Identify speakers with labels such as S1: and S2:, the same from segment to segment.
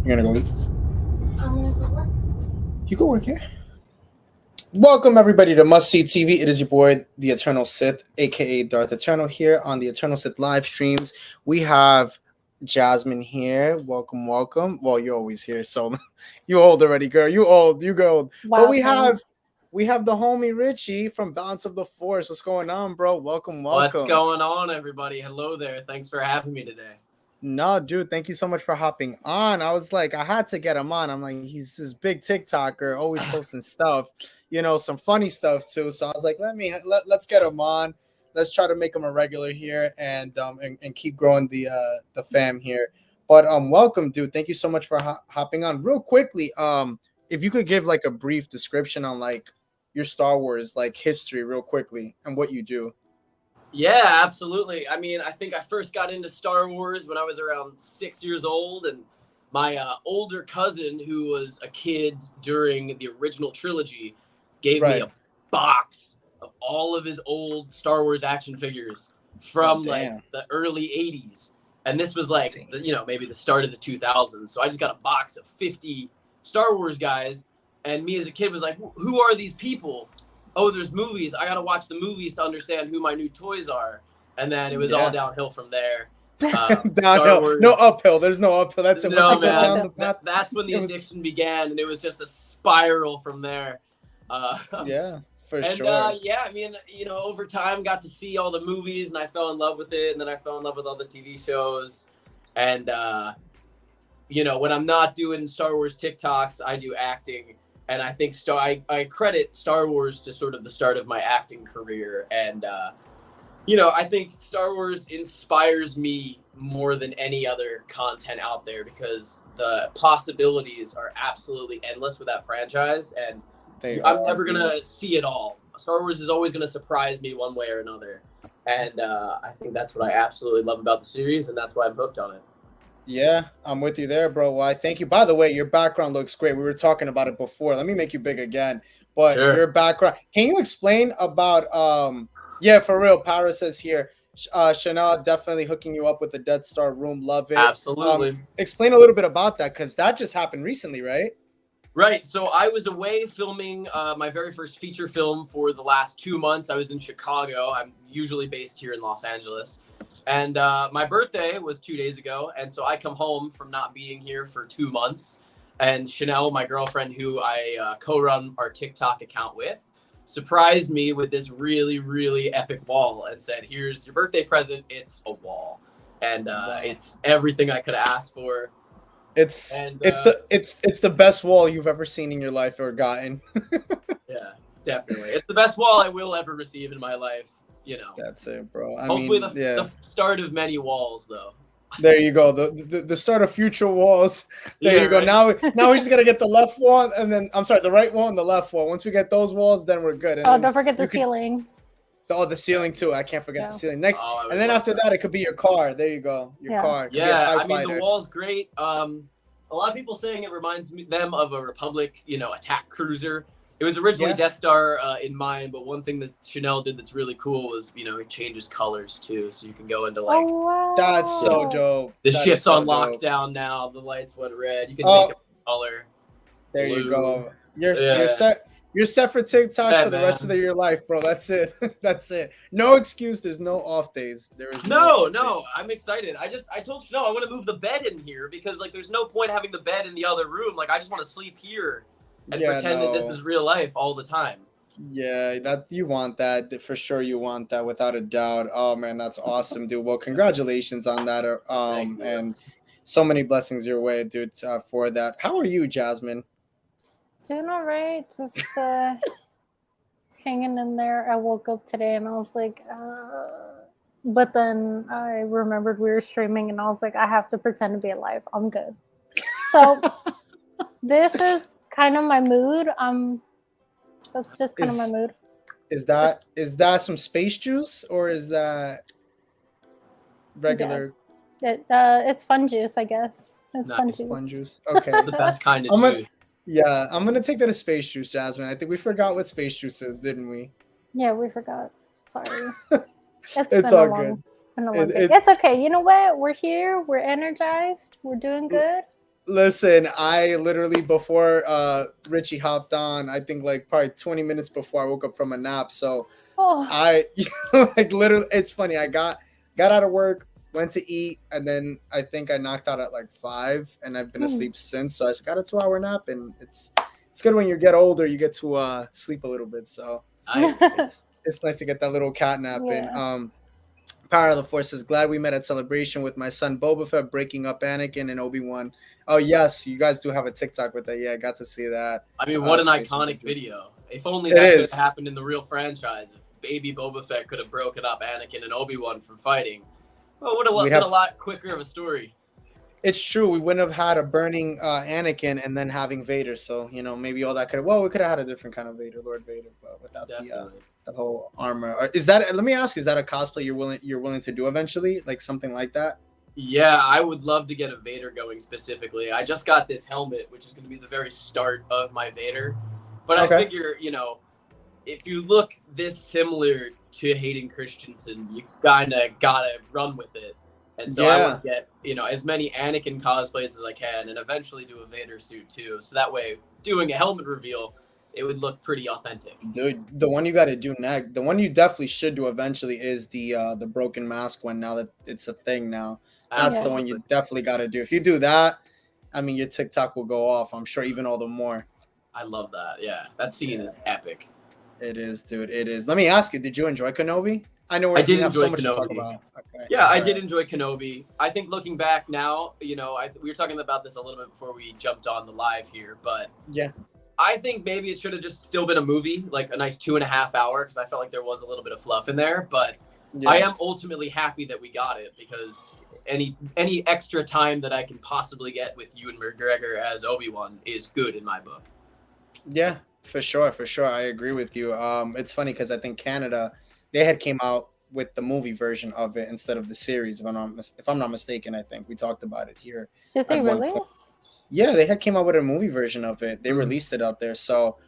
S1: You're gonna go.
S2: I'm gonna go work.
S1: You go work here. Welcome everybody to Must See TV. It is your boy, the Eternal Sith, aka Darth Eternal, here on the Eternal Sith live streams. We have Jasmine here. Welcome, welcome. Well, you're always here, so you old already, girl. You old, you go old. But
S2: Wow,
S1: we have the homie Richie from Balance of the Force. What's going on, bro? Welcome,
S3: What's
S1: welcome.
S3: going on, everybody? Hello there. Thanks for having me today.
S1: No, dude, thank you so much for hopping on. I was like, I had to get him on. I'm like, he's this big TikToker, always posting stuff, some funny stuff too. So I was like, let's get him on. Let's try to make him a regular here and keep growing the fam here. But welcome, dude. Thank you so much for hopping on. Real quickly, if you could give like a brief description on like your Star Wars like history, real quickly, and what you do.
S3: Yeah, absolutely. I mean, I think I first got into Star Wars when I was around 6 years old, and my older cousin, who was a kid during the original trilogy, gave me a box of all of his old Star Wars action figures from like the early 80s. And this was like, maybe the start of the 2000s. So I just got a box of 50 Star Wars guys. And me as a kid was like, who are these people? Oh, there's movies. I got to watch the movies to understand who my new toys are. And then it was all downhill from there.
S1: Downhill. No uphill. There's no uphill. That's it.
S3: No, man. Down the path, that's when the addiction began. And it was just a spiral from there.
S1: Yeah, for sure.
S3: I mean, over time, got to see all the movies and I fell in love with it. And then I fell in love with all the TV shows. And, when I'm not doing Star Wars TikToks, I do acting. And I think I credit Star Wars to sort of the start of my acting career. And, I think Star Wars inspires me more than any other content out there because the possibilities are absolutely endless with that franchise. And I'm never going to see it all. Star Wars is always going to surprise me one way or another. And I think that's what I absolutely love about the series. And that's why I'm hooked on it.
S1: Yeah, I'm with you there, bro. Well, I thank you. By the way, your background looks great. We were talking about it before. Let me make you big again. But your background, can you explain about for real, Paris says here, Chanel definitely hooking you up with the Death Star room. Love it.
S3: Absolutely.
S1: Explain a little bit about that because that just happened recently, right?
S3: Right. So I was away filming my very first feature film for the last 2 months. I was in Chicago. I'm usually based here in Los Angeles. And my birthday was 2 days ago. And so I come home from not being here for 2 months. And Chanel, my girlfriend, who I co-run our TikTok account with, surprised me with this really, really epic wall and said, here's your birthday present. It's a wall. And it's everything I could ask for.
S1: It's the best wall you've ever seen in your life or gotten.
S3: Yeah, definitely. It's the best wall I will ever receive in my life.
S1: That's it, bro.
S3: Hopefully the start of many walls, though.
S1: There you go. The start of future walls. There you go.
S3: Right.
S1: Now we just gotta get the left wall and then the right wall and the left wall. Once we get those walls, then we're good. And
S2: don't forget the ceiling.
S1: The ceiling too. I can't forget the ceiling. Next, and then after that, it could be your car. There you go. Your car.
S3: Yeah, I mean the wall's great. A lot of people saying it reminds them of a Republic, attack cruiser. It was originally Death Star in mind, but one thing that Chanel did that's really cool was, it changes colors too, so you can go into like.
S2: Oh, wow.
S1: That's so dope.
S3: The ship's on lockdown now. The lights went red. You can make a color.
S1: There
S3: blue.
S1: You go. You're set. You're set for TikToks for the rest of your life, bro. That's it. That's it. No excuse. There's no off days. There is
S3: no. I'm excited. I told Chanel I want to move the bed in here because like there's no point having the bed in the other room. Like I just want to sleep here. And pretend that this is real life all the time.
S1: Yeah, you want that for sure. You want that without a doubt. Oh man, that's awesome, dude. Well, congratulations on that. And so many blessings your way, dude. For that. How are you, Jasmine?
S2: Doing all right. Just hanging in there. I woke up today and I was like, but then I remembered we were streaming and I was like, I have to pretend to be alive. I'm good. So this is kind of my mood. That's just kind of my mood.
S1: Is that some space juice or is that regular?
S2: It's fun juice, I guess. It's
S1: fun juice. Okay.
S3: The best kind of juice.
S1: Yeah, I'm gonna take that as space juice, Jasmine. I think we forgot what space juice is, didn't we?
S2: Yeah, we forgot. Sorry.
S1: It's all good.
S2: It's okay. You know what? We're here. We're energized. We're doing good.
S1: Listen, I literally before Richie hopped on, I think like probably 20 minutes before I woke up from a nap. So
S2: Oh,
S1: I like literally it's funny. I got out of work, went to eat, and then I think I knocked out at like 5 and I've been
S2: mm,
S1: asleep since. So I just got a 2-hour nap and it's good when you get older, you get to sleep a little bit. So
S3: I
S1: it's nice to get that little cat nap in.
S2: yeah.
S1: Power of the Force is glad we met at Celebration with my son Boba Fett breaking up Anakin and Obi-Wan. Oh yes, you guys do have a TikTok with that. Yeah, I got to see that.
S3: I mean, what an
S1: Space
S3: iconic
S1: Monkey.
S3: video. If only
S1: It
S3: that could have
S1: is.
S3: happened in the real franchise. If baby Boba Fett could have broken up Anakin and Obi-Wan from fighting, well, it would have
S1: We
S3: been
S1: have.
S3: a lot quicker of a story.
S1: It's true. We wouldn't have had a burning Anakin and then having Vader. So maybe all that could have. Well, we could have had a different kind of Vader, Lord Vader, but without
S3: Definitely.
S1: the whole armor. Is that? Let me ask you: is that a cosplay you're willing to do eventually, like something like that?
S3: Yeah, I would love to get a Vader going specifically. I just got this helmet, which is going to be the very start of my Vader. But I
S1: Okay.
S3: figure, if you look this similar to Hayden Christensen, you kind of got to run with it. And so I
S1: Yeah.
S3: want to get, as many Anakin cosplays as I can and eventually do a Vader suit too. So that way, doing a helmet reveal, it would look pretty authentic.
S1: Dude, the one you got to do next, the one you definitely should do eventually is the broken mask one. Now that it's a thing now, that's the one you definitely got to do. If you do that, I mean, your TikTok will go off. I'm sure even all the more.
S3: I love that. Yeah, that scene is epic.
S1: It is, dude. It is. Let me ask you: did you enjoy Kenobi? I know
S3: I did
S1: we have
S3: enjoy
S1: so much to talk
S3: Kenobi.
S1: about. Okay.
S3: Yeah, I
S1: All
S3: did
S1: right.
S3: enjoy Kenobi. I think looking back now, we were talking about this a little bit before we jumped on the live here, but
S1: Yeah.
S3: I think maybe it should have just still been a movie, like a nice 2.5 hour, because I felt like there was a little bit of fluff in there. But
S1: Yeah.
S3: I am ultimately happy that we got it because any extra time that I can possibly get with Ewan McGregor as Obi-Wan is good in my book.
S1: Yeah, for sure, for sure. I agree with you. It's funny because I think Canada, they had came out with the movie version of it instead of the series. If I'm not mistaken, I think we talked about it here
S2: Did they
S1: at one
S2: really?
S1: point. Yeah, they had came out with a movie version of it. They
S3: Mhm.
S1: released it out there, so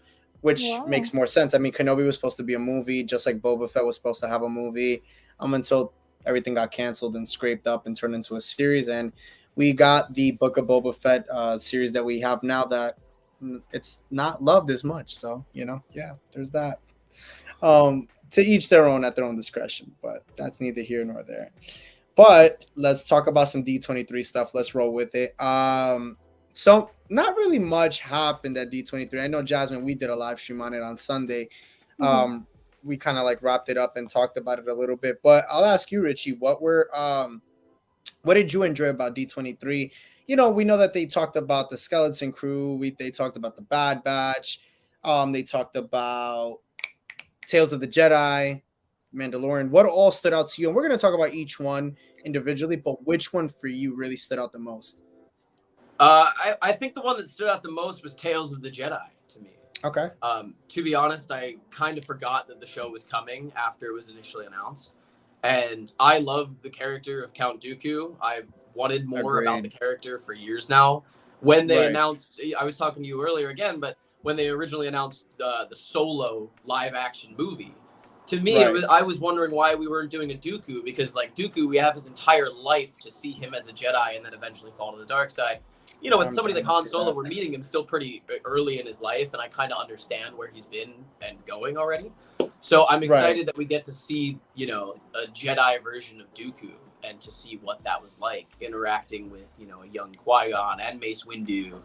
S1: which
S2: Wow.
S1: makes more sense. I mean, Kenobi was supposed to be a movie, just like Boba Fett was supposed to have a movie. Until everything got canceled and scraped up and turned into a series, and we got the Book of Boba Fett series that we have now that it's not loved as much. So yeah, there's that. To each their own at their own discretion, but that's neither here nor there. But let's talk about some D23 stuff. Let's roll with it. So not really much happened at D23. I know, Jasmine, we did a live stream on it on Sunday.
S2: Mhm.
S1: We kind of like wrapped it up and talked about it a little bit. But I'll ask you, Richie, what did you enjoy about D23? We know that they talked about the Skeleton Crew. They talked about the Bad Batch. They talked about Tales of the Jedi, Mandalorian. What all stood out to you? And we're going to talk about each one individually, but which one for you really stood out the most?
S3: I think the one that stood out the most was Tales of the Jedi to me.
S1: Okay.
S3: To be honest, I kind of forgot that the show was coming after it was initially announced. And I love the character of Count Dooku. I've wanted more about the character for years now. When they announced, I was talking to you earlier again, but when they originally announced the Solo live action movie, to me, I was wondering why we weren't doing a Dooku, because like Dooku, we have his entire life to see him as a Jedi and then eventually fall to the dark side. With somebody like Han Solo, we're meeting him still pretty early in his life, and I kind of understand where he's been and going already. So I'm excited that we get to see, a Jedi version of Dooku and to see what that was like interacting with, a young Qui-Gon and Mace Windu.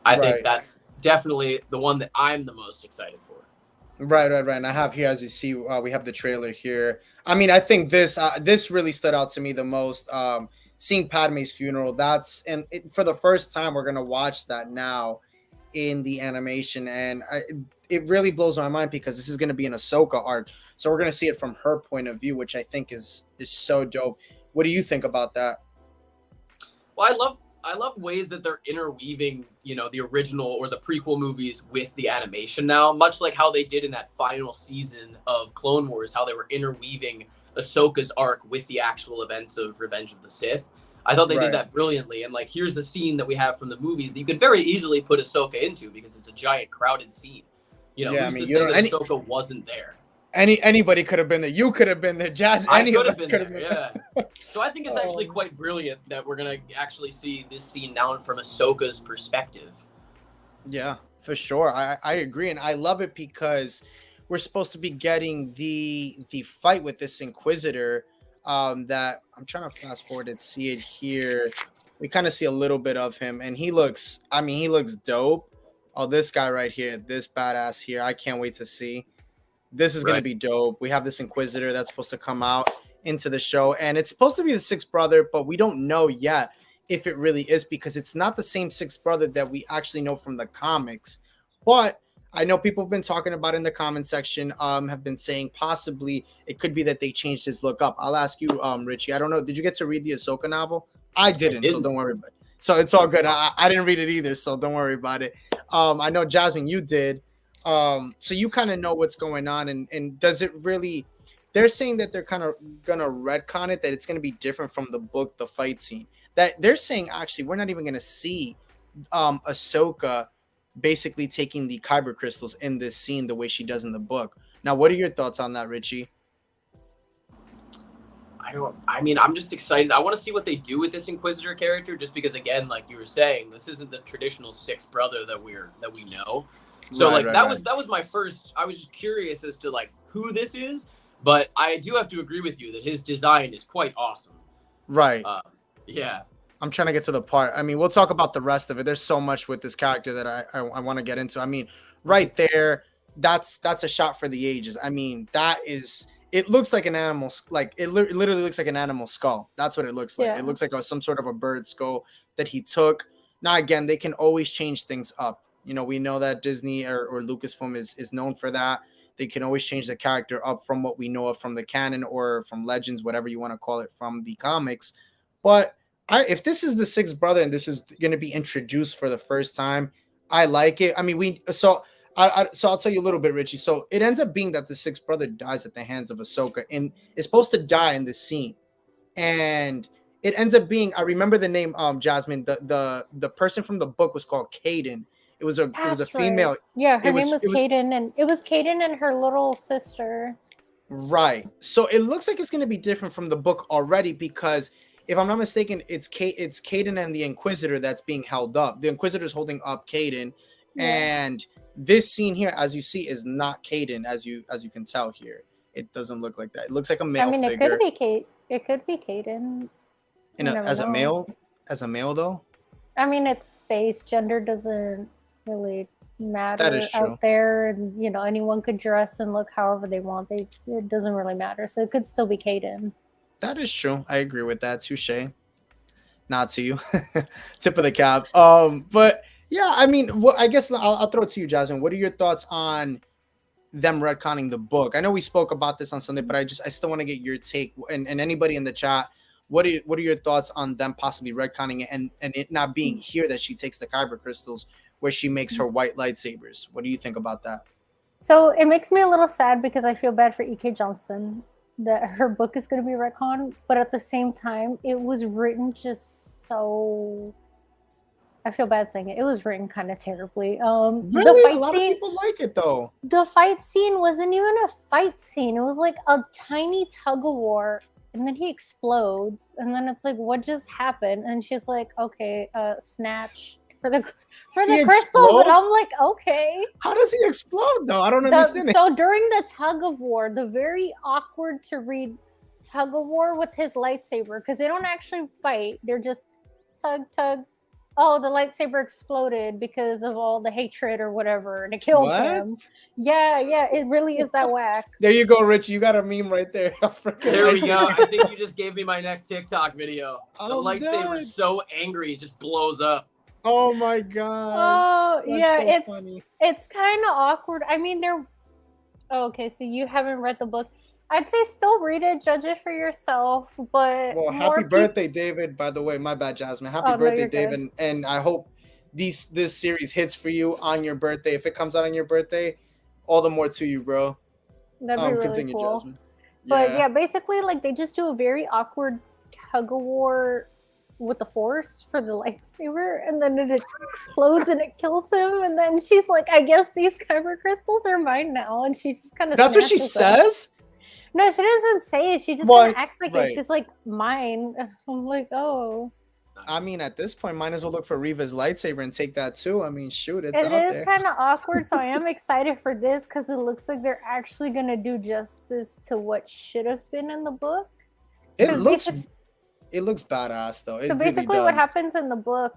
S3: I think that's definitely the one that I'm the most excited for.
S1: Right. And I have here, as you see, we have the trailer here. I mean, I think this really stood out to me the most. Seeing Padme's funeral, for the first time, we're gonna watch that now in the animation, and it really blows my mind because this is gonna be an Ahsoka arc, so we're gonna see it from her point of view, which I think is so dope. What do you think about that?
S3: Well, I love ways that they're interweaving, the original or the prequel movies with the animation now, much like how they did in that final season of Clone Wars, how they were interweaving Ahsoka's arc with the actual events of Revenge of the Sith. I thought they did that brilliantly. And like, here's the scene that we have from the movies that you could very easily put Ahsoka into because it's a giant crowded scene. Who's to say that Ahsoka wasn't there?
S1: Anybody could have been there. You could have been there. Jazz.
S3: I
S1: Any
S3: could
S1: of
S3: have
S1: us
S3: been
S1: could have
S3: there,
S1: been
S3: yeah. So I think it's actually
S1: Oh.
S3: quite brilliant that we're gonna actually see this scene now from Ahsoka's perspective.
S1: Yeah, for sure. I agree, and I love it because we're supposed to be getting the fight with this Inquisitor. That I'm trying to fast forward and see it here. We kind of see a little bit of him, and he looks. I mean, he looks dope. Oh, this guy right here, this badass here. I can't wait to see. This is gonna
S3: Right.
S1: be dope. We have this Inquisitor that's supposed to come out into the show, and it's supposed to be the sixth brother, but we don't know yet if it really is because it's not the same sixth brother that we actually know from the comics. But I know people have been talking about it in the comment section, have been saying possibly it could be that they changed his look up. I'll ask you, Richie. I don't know. Did you get to read the Ahsoka novel? I didn't, so don't worry about it. So it's all good. I didn't read it either, so don't worry about it. I know Jasmine, you did. So you kind of know what's going on, and does it really? They're saying that they're kind of gonna retcon it, that it's gonna be different from the book, the fight scene. That they're saying actually we're not even gonna see Ahsoka basically taking the kyber crystals in this scene the way she does in the book. Now, what are your thoughts on that, Richie?
S3: I mean, I'm just excited. I want to see what they do with this Inquisitor character, just because, again, like you were saying, this isn't the traditional sixth brother that we know. So,
S1: Right,
S3: like, that was my first. I was just curious as to like who this is, but I do have to agree with you that his design is quite awesome.
S1: Right.
S3: Yeah.
S1: I'm trying to get to the part. I mean, we'll talk about the rest of it. There's so much with this character that I want to get into. I mean, right there, that's a shot for the ages. I mean, that is. It looks like an animal, like it literally looks like an animal skull. That's what it looks like.
S2: Yeah.
S1: It looks like some sort of a bird skull that he took. Now, again, they can always change things up. You know, we know that Disney or Lucasfilm is known for that. They can always change the character up from what we know of from the canon or from Legends, whatever you want to call it, from the comics. But if this is the sixth brother and this is going to be introduced for the first time, I like it. I mean, so I'll tell you a little bit, Richie. So it ends up being that the sixth brother dies at the hands of Ahsoka and is supposed to die in this scene. And it ends up being, I remember the name, Jasmine, the person from the book was called Kaden. It was a female.
S2: Right. Yeah, her name was
S1: it
S2: Kaden, and it was Kaden and her little sister.
S1: Right. So it looks like it's going to be different from the book already because if I'm not mistaken, it's Kaden and the Inquisitor that's being held up. The Inquisitor's holding up Kaden, and this scene here, as you see, is not Kaden, as you can tell here. It doesn't look like that. It looks like a male figure.
S2: It could be Kate. It could be Kaden.
S1: As a male though.
S2: I mean, it's space. Gender doesn't really matter
S1: That is true.
S2: out there, and anyone could dress and look however they want. It doesn't really matter. So it could still be Kaden.
S1: That is true. I agree with that. Touche. Not to you. Tip of the cap. But yeah, I mean, I guess I'll throw it to you, Jasmine. What are your thoughts on them retconning the book? I know we spoke about this on Sunday, but I still want to get your take and anybody in the chat. What are your thoughts on them possibly retconning it and it not being here that she takes the kyber crystals where she makes her white lightsabers? What do you think about that?
S2: So it makes me a little sad because I feel bad for E.K. Johnson that her book is going to be retconned, but at the same time, it was written just so. I feel bad saying it. It was written kind of terribly.
S1: Really?
S2: The fight
S1: a lot
S2: scene,
S1: of people like it though.
S2: The fight scene wasn't even a fight scene. It was like a tiny tug of war, and then he explodes, and then it's like, what just happened? And she's like, okay, snatch for the crystals, and I'm like, okay.
S1: How does he explode though? I don't understand.
S2: So during the tug of war, the very awkward to read tug of war with his lightsaber, because they don't actually fight, they're just tug. Oh, the lightsaber exploded because of all the hatred or whatever, and it killed him. Yeah, it really is that whack.
S1: There you go, Rich. You got a meme right there.
S3: There we go. I think you just gave me my next TikTok video. The lightsaber is so angry, it just blows up.
S1: Oh my god.
S2: Oh, yeah, so it's kind of awkward. I mean, okay, so you haven't read the book. I'd say still read it, judge it for yourself, but
S1: happy birthday, David, by the way. My bad, Jasmine. Happy birthday, David, and I hope this series hits for you on your birthday. If it comes out on your birthday, all the more to you, bro.
S2: That'd be really
S1: continue,
S2: cool.
S1: Jasmine.
S2: But yeah, basically, like, they just do a very awkward tug of war with the Force for the lightsaber, and then it explodes and it kills him. And then she's like, "I guess these kyber crystals are mine now," and she just kind of.
S1: That's what she says.
S2: No, she doesn't say it. She just
S1: Well,
S2: kind of acts like
S1: right.
S2: it. She's like, "Mine." I'm like, "Oh."
S1: I mean, at this point, might as well look for Reva's lightsaber and take that too. I mean, shoot, it's
S2: It
S1: out
S2: is
S1: there.
S2: kind of awkward, so I am excited for this because it looks like they're actually gonna do justice to what should have been in the book.
S1: It looks badass though. It
S2: So
S1: really
S2: basically,
S1: does.
S2: what happens in the book,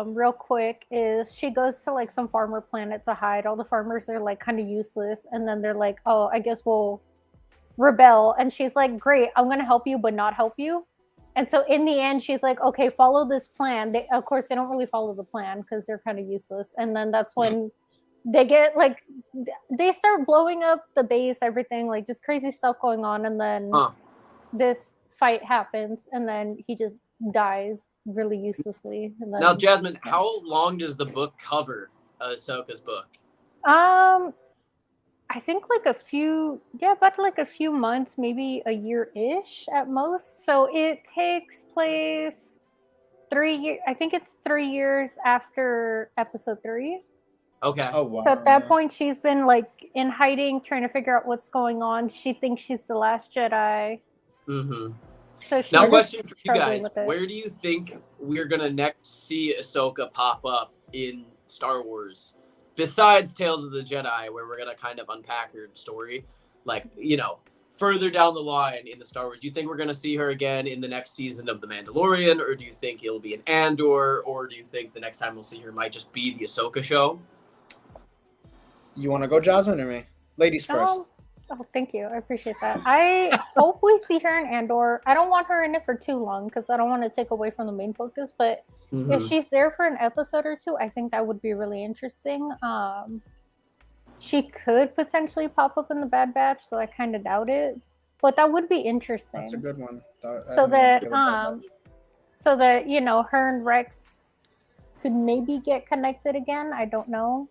S2: real quick, is she goes to like some farmer planet to hide. All the farmers are like kind of useless, and then they're like, "Oh, I guess we'll rebel." And she's like, "Great, I'm gonna help you, but not help you." And so in the end, she's like, "Okay, follow this plan." They, of course, they don't really follow the plan because they're kind of useless. And then that's when they get like they start blowing up the base, everything, like just crazy stuff going on. And then this fight happens, and then he just dies really uselessly. And then,
S3: Now, Jasmine, how long does the book cover? Ahsoka's book.
S2: I think like about like a few months, maybe a year-ish at most. So it takes place 3 years. I think it's 3 years after episode 3.
S3: Okay.
S1: Oh wow.
S2: So at that point, she's been like in hiding, trying to figure out what's going on. She thinks she's the last Jedi.
S3: Mm-hmm.
S2: So she's
S3: Now, question for you
S2: struggling
S3: guys:
S2: with it.
S3: where do you think we're gonna next see Ahsoka pop up in Star Wars? Besides Tales of the Jedi, where we're gonna kind of unpack her story, like, you know, further down the line in the Star Wars, do you think we're gonna see her again in the next season of The Mandalorian, or do you think it'll be an Andor, or do you think the next time we'll see her might just be the Ahsoka show?
S1: You want to go, Jasmine, or me? Ladies first.
S2: Oh, thank you. I appreciate that. I hope we see her in Andor. I don't want her in it for too long because I don't want to take away from the main focus. But if she's there for an episode or two, I think that would be really interesting. She could potentially pop up in the Bad Batch, so I kind of doubt it. But that would be interesting.
S1: That's a good one.
S2: So that you know, her and Rex could maybe get connected again. I don't know.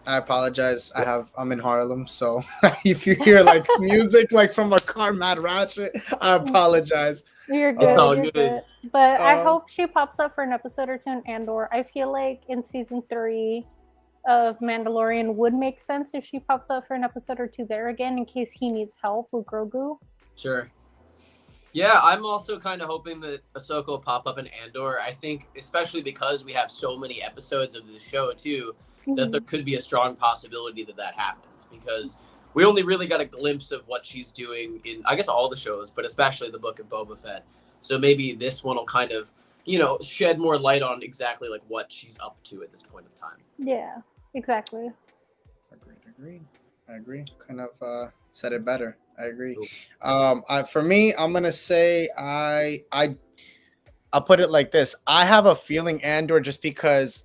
S1: I apologize. I'm in Harlem, so if you hear like music like from a car, Mad Ratchet, I apologize.
S2: You're good.
S3: It's all
S2: you're
S3: good.
S2: But I hope she pops up for an episode or two in Andor. I feel like in season 3 of Mandalorian would make sense if she pops up for an episode or two there again in case he needs help with Grogu.
S3: Sure. Yeah, I'm also kind of hoping that Ahsoka will pop up in Andor. I think, especially because we have so many episodes of the show too, that there could be a strong possibility that happens, because we only really got a glimpse of what she's doing in, I guess, all the shows, but especially the Book of Boba Fett. So maybe this one will kind of, you know, shed more light on exactly like what she's up to at this point of time.
S2: Yeah, exactly.
S1: Agreed. I agree. Kind of said it better. I agree. For me, I'm gonna say I'll put it like this. I have a feeling Andor, just because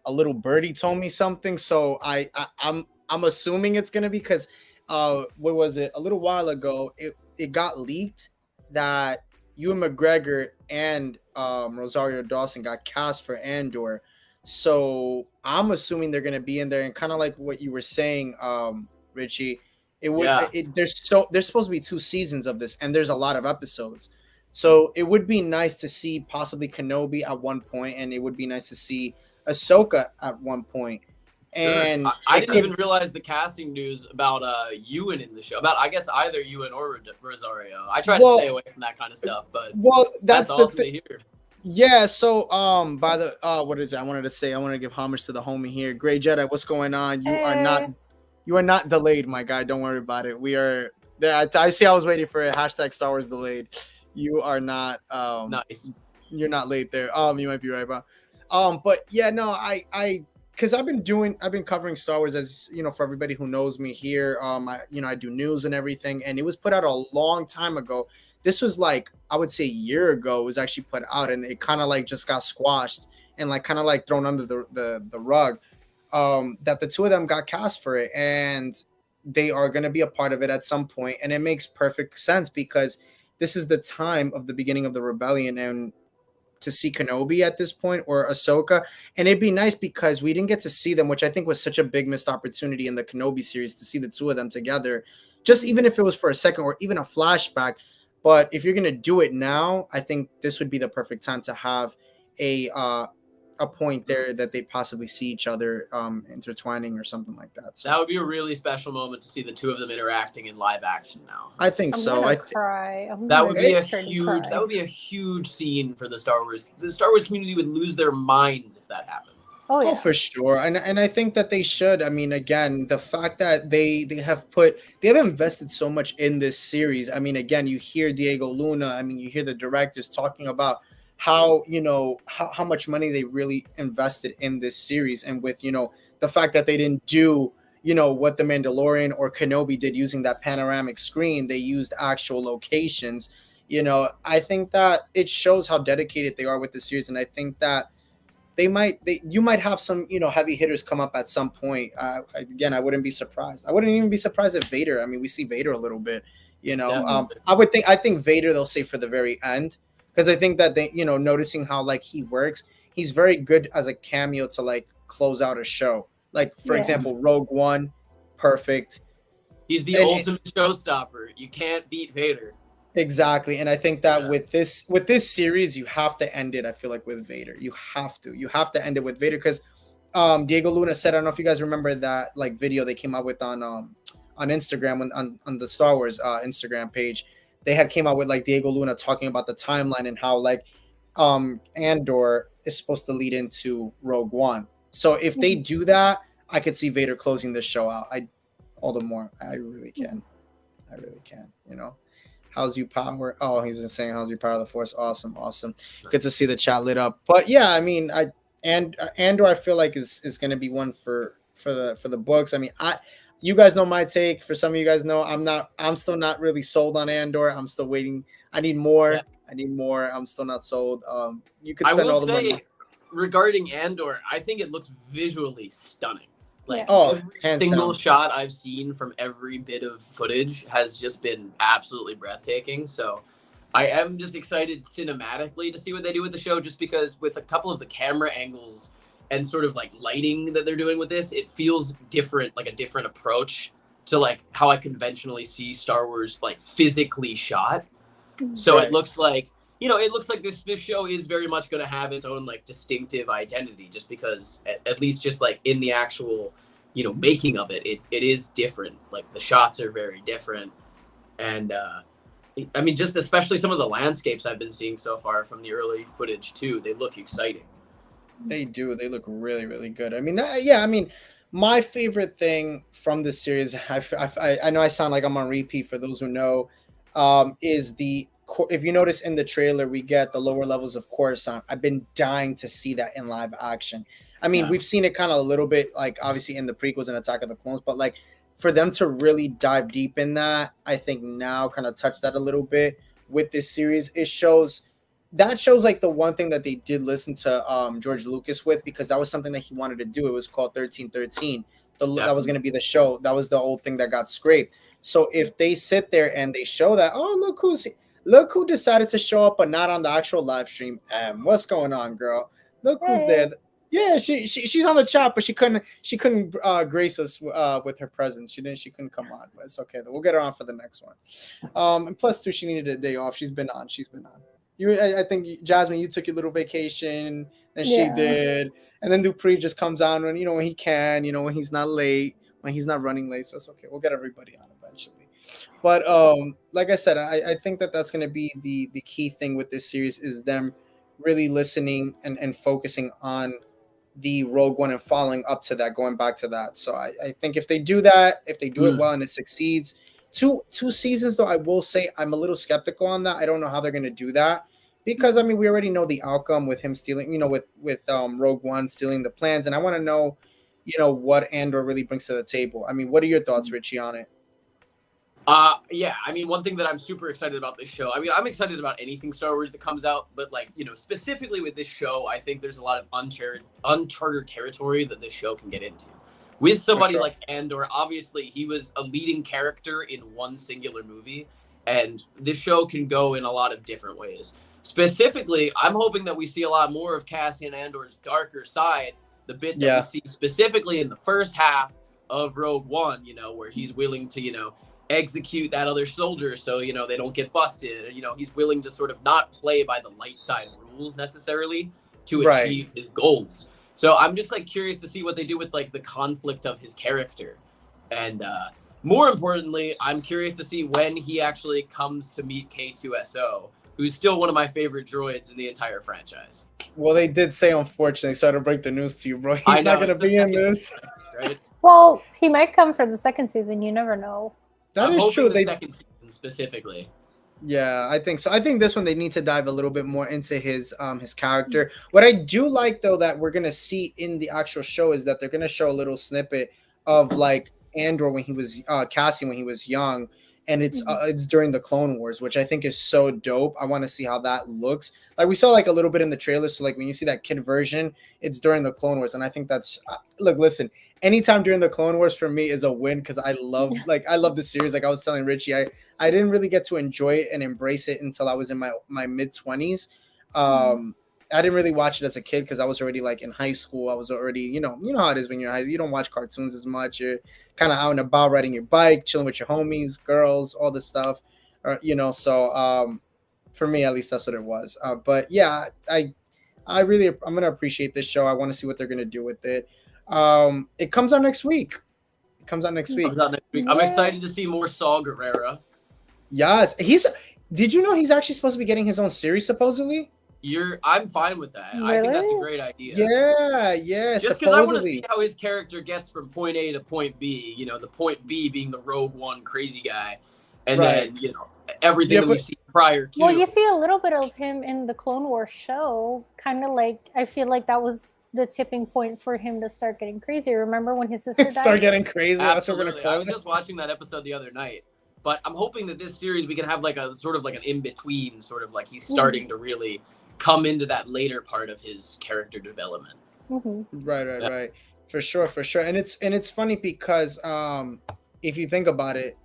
S1: a little birdie told me something, so I'm assuming it's gonna be, because what was it, a little while ago it got leaked that Ewan McGregor and Rosario Dawson got cast for Andor, so I'm assuming they're gonna be in there. And kind of like what you were saying, Richie, there's supposed to be 2 seasons of this, and there's a lot of episodes, so it would be nice to see possibly Kenobi at one point, and it would be nice to see Ahsoka at one point. And
S3: sure. I didn't even realize the casting news about Ewan in the show, about, I guess, either Ewan or Rosario. I try to stay away from that kind of stuff, but that's awesome to hear.
S1: Yeah, so by the what is it? I wanted to give homage to the homie here. Gray Jedi, what's going on? You are not delayed, my guy. Don't worry about it. We are there. I see. I was waiting for it. # Star Wars delayed. You are not
S3: nice.
S1: You're not late there. You might be right, bro. But yeah, no, because I've been covering Star Wars, as you know, for everybody who knows me here. I do news and everything, and it was put out a long time ago. This was like, I would say a year ago, it was actually put out, and it kind of like just got squashed and like kind of like thrown under the rug. That the 2 of them got cast for it, and they are going to be a part of it at some point, and it makes perfect sense because this is the time of the beginning of the rebellion, and to see Kenobi at this point, or Ahsoka, and it'd be nice because we didn't get to see them, which I think was such a big missed opportunity in the Kenobi series, to see the 2 of them together, just even if it was for a second or even a flashback. But if you're gonna do it now, I think this would be the perfect time to have a point there that they possibly see each other intertwining or something like that. So
S3: That would be a really special moment to see the two of them interacting in live action now.
S1: I think
S2: I'm
S1: so.
S2: gonna cry.
S3: That would be a
S2: straight
S3: huge
S2: cry.
S3: that would be a huge scene for the Star Wars. The Star Wars community would lose their minds if that happened.
S2: Oh yeah.
S1: Oh, for sure, and I think that they should. I mean, again, the fact that they have invested so much in this series. I mean, again, you hear Diego Luna. I mean, you hear the directors talking about how how much money they really invested in this series, and with the fact that they didn't do what the Mandalorian or Kenobi did using that panoramic screen. They used actual locations. I think that it shows how dedicated they are with the series, and I think that you might have some heavy hitters come up at some point. Again, I wouldn't be surprised. I wouldn't even be surprised if Vader. I mean, we see Vader a little bit. I think Vader they'll say for the very end, because I think that they noticing how like he works, he's very good as a cameo to like close out a show. Like for example, Rogue One, perfect.
S3: He's the ultimate showstopper. You can't beat Vader.
S1: Exactly, and I think that with this series, you have to end it. I feel like with Vader, you have to end it with Vader, because Diego Luna said, I don't know if you guys remember that like video they came out with on Instagram on the Star Wars Instagram page. They had came out with like Diego Luna talking about the timeline and how like Andor is supposed to lead into Rogue One. So if they do that, I could see Vader closing this show out. All the more. I really can. How's you power? Oh, he's just saying, how's your power of the Force? Awesome. Good to see the chat lit up. But yeah, I mean, Andor I feel like is going to be one for the books. I mean, you guys know my take. For some of you guys know, I'm still not really sold on Andor. I'm still waiting. I need more. Yeah. I'm still not sold. You could spend all the money.
S3: Regarding Andor, I think it looks visually stunning. Like every single shot I've seen from every bit of footage has just been absolutely breathtaking. So I am just excited cinematically to see what they do with the show, just because with a couple of the camera angles and sort of like lighting that they're doing with this, it feels different, like a different approach to like how I conventionally see Star Wars like physically shot. So it looks like, this show is very much going to have its own like distinctive identity, just because at least just like in the actual, making of it is different. Like the shots are very different. And I mean, just especially some of the landscapes I've been seeing so far from the early footage too, they look exciting.
S1: They do. They look really, really good. I mean, my favorite thing from this series, I know I sound like I'm on repeat for those who know, is if you notice in the trailer, we get the lower levels of Coruscant. I've been dying to see that in live action. I mean, we've seen it kind of a little bit, like obviously in the prequels and Attack of the Clones, but like for them to really dive deep in that, I think now kind of touch that a little bit with this series. It shows like the one thing that they did listen to George Lucas with, because that was something that he wanted to do. It was called 1313. That was going to be the show. That was the old thing that got scraped. So if they sit there and they show that, look who decided to show up, but not on the actual live stream. What's going on, girl? Look who's there. Yeah, she's on the chat, but she couldn't grace us with her presence. She couldn't come on, but it's okay. We'll get her on for the next one. And plus two, she needed a day off. She's been on. I think Jasmine, you took your little vacation, and she did, and then Dupree just comes on when when he can, when he's not late, when he's not running late. So it's okay. We'll get everybody on eventually. But like I said, I think that's going to be the key thing with this series, is them really listening and focusing on the Rogue One and following up to that, going back to that. So I think if they do that, if they do it well and it succeeds, two seasons though, I will say I'm a little skeptical on that. I don't know how they're going to do that, because I mean, we already know the outcome with him stealing, with Rogue One stealing the plans, and I want to know, what Andor really brings to the table. I mean, what are your thoughts, Richie, on it?
S3: Yeah, I mean, one thing that I'm super excited about this show, I mean, I'm excited about anything Star Wars that comes out, but like, specifically with this show, I think there's a lot of uncharted territory that this show can get into. With somebody like Andor, obviously he was a leading character in one singular movie, and this show can go in a lot of different ways. Specifically, I'm hoping that we see a lot more of Cassian Andor's darker side, the bit that we see specifically in the first half of Rogue One, where he's willing to, execute that other soldier so, you know, they don't get busted. You know, he's willing to sort of not play by the light side rules necessarily to
S1: Right.
S3: achieve his goals. So I'm just like curious to see what they do with like the conflict of his character. And more importantly, I'm curious to see when he actually comes to meet K2SO, who's still one of my favorite droids in the entire franchise.
S1: Well, they did say, unfortunately, so to break the news to you, bro, he's
S3: I know,
S1: not going to
S3: it's the
S1: be in
S3: second
S1: this.
S3: season, right?
S2: Well, he might come for the second season. You never know.
S1: That
S3: I'm
S1: is
S3: hoping
S1: true.
S3: the second season specifically.
S1: Yeah, I think so. I think this one they need to dive a little bit more into his character. What I do like though that we're gonna see in the actual show is that they're gonna show a little snippet of like Andor when he was Cassian when he was young, and it's during the Clone Wars, which I think is so dope. I want to see how that looks. Like we saw like a little bit in the trailer, so like when you see that kid version, it's during the Clone Wars, and I think that's look. Listen, anytime during the Clone Wars for me is a win because I love the series. Like I was telling Richie, I didn't really get to enjoy it and embrace it until I was in my mid-20s. I didn't really watch it as a kid because I was already like in high school. I was already, you know how it is when you're high. You don't watch cartoons as much. You're kind of out and about, riding your bike, chilling with your homies, girls, all this stuff. Or, so for me at least that's what it was. But yeah, I'm gonna appreciate this show. I want to see what they're gonna do with it. It comes out next week.
S3: Comes out next week. I'm excited to see more Saul Guerrera.
S1: Yes, did you know he's actually supposed to be getting his own series supposedly?
S3: I'm fine with that.
S2: Really?
S3: I think that's a great idea.
S1: Yeah.
S3: Just because I want to see how his character gets from point A to point B. You know, the point B being the Rogue One crazy guy, and then everything that we've seen prior to.
S2: Well, you see a little bit of him in the Clone Wars show. Kind of like I feel like that was the tipping point for him to start getting crazy. Remember when his sister died?
S1: Start getting crazy.
S3: Absolutely.
S1: That's what we're gonna
S3: I was just watching that episode the other night. But I'm hoping that this series we can have like a sort of like an in-between, sort of like he's starting to really come into that later part of his character development.
S1: Right. For sure. And it's funny because if you think about it,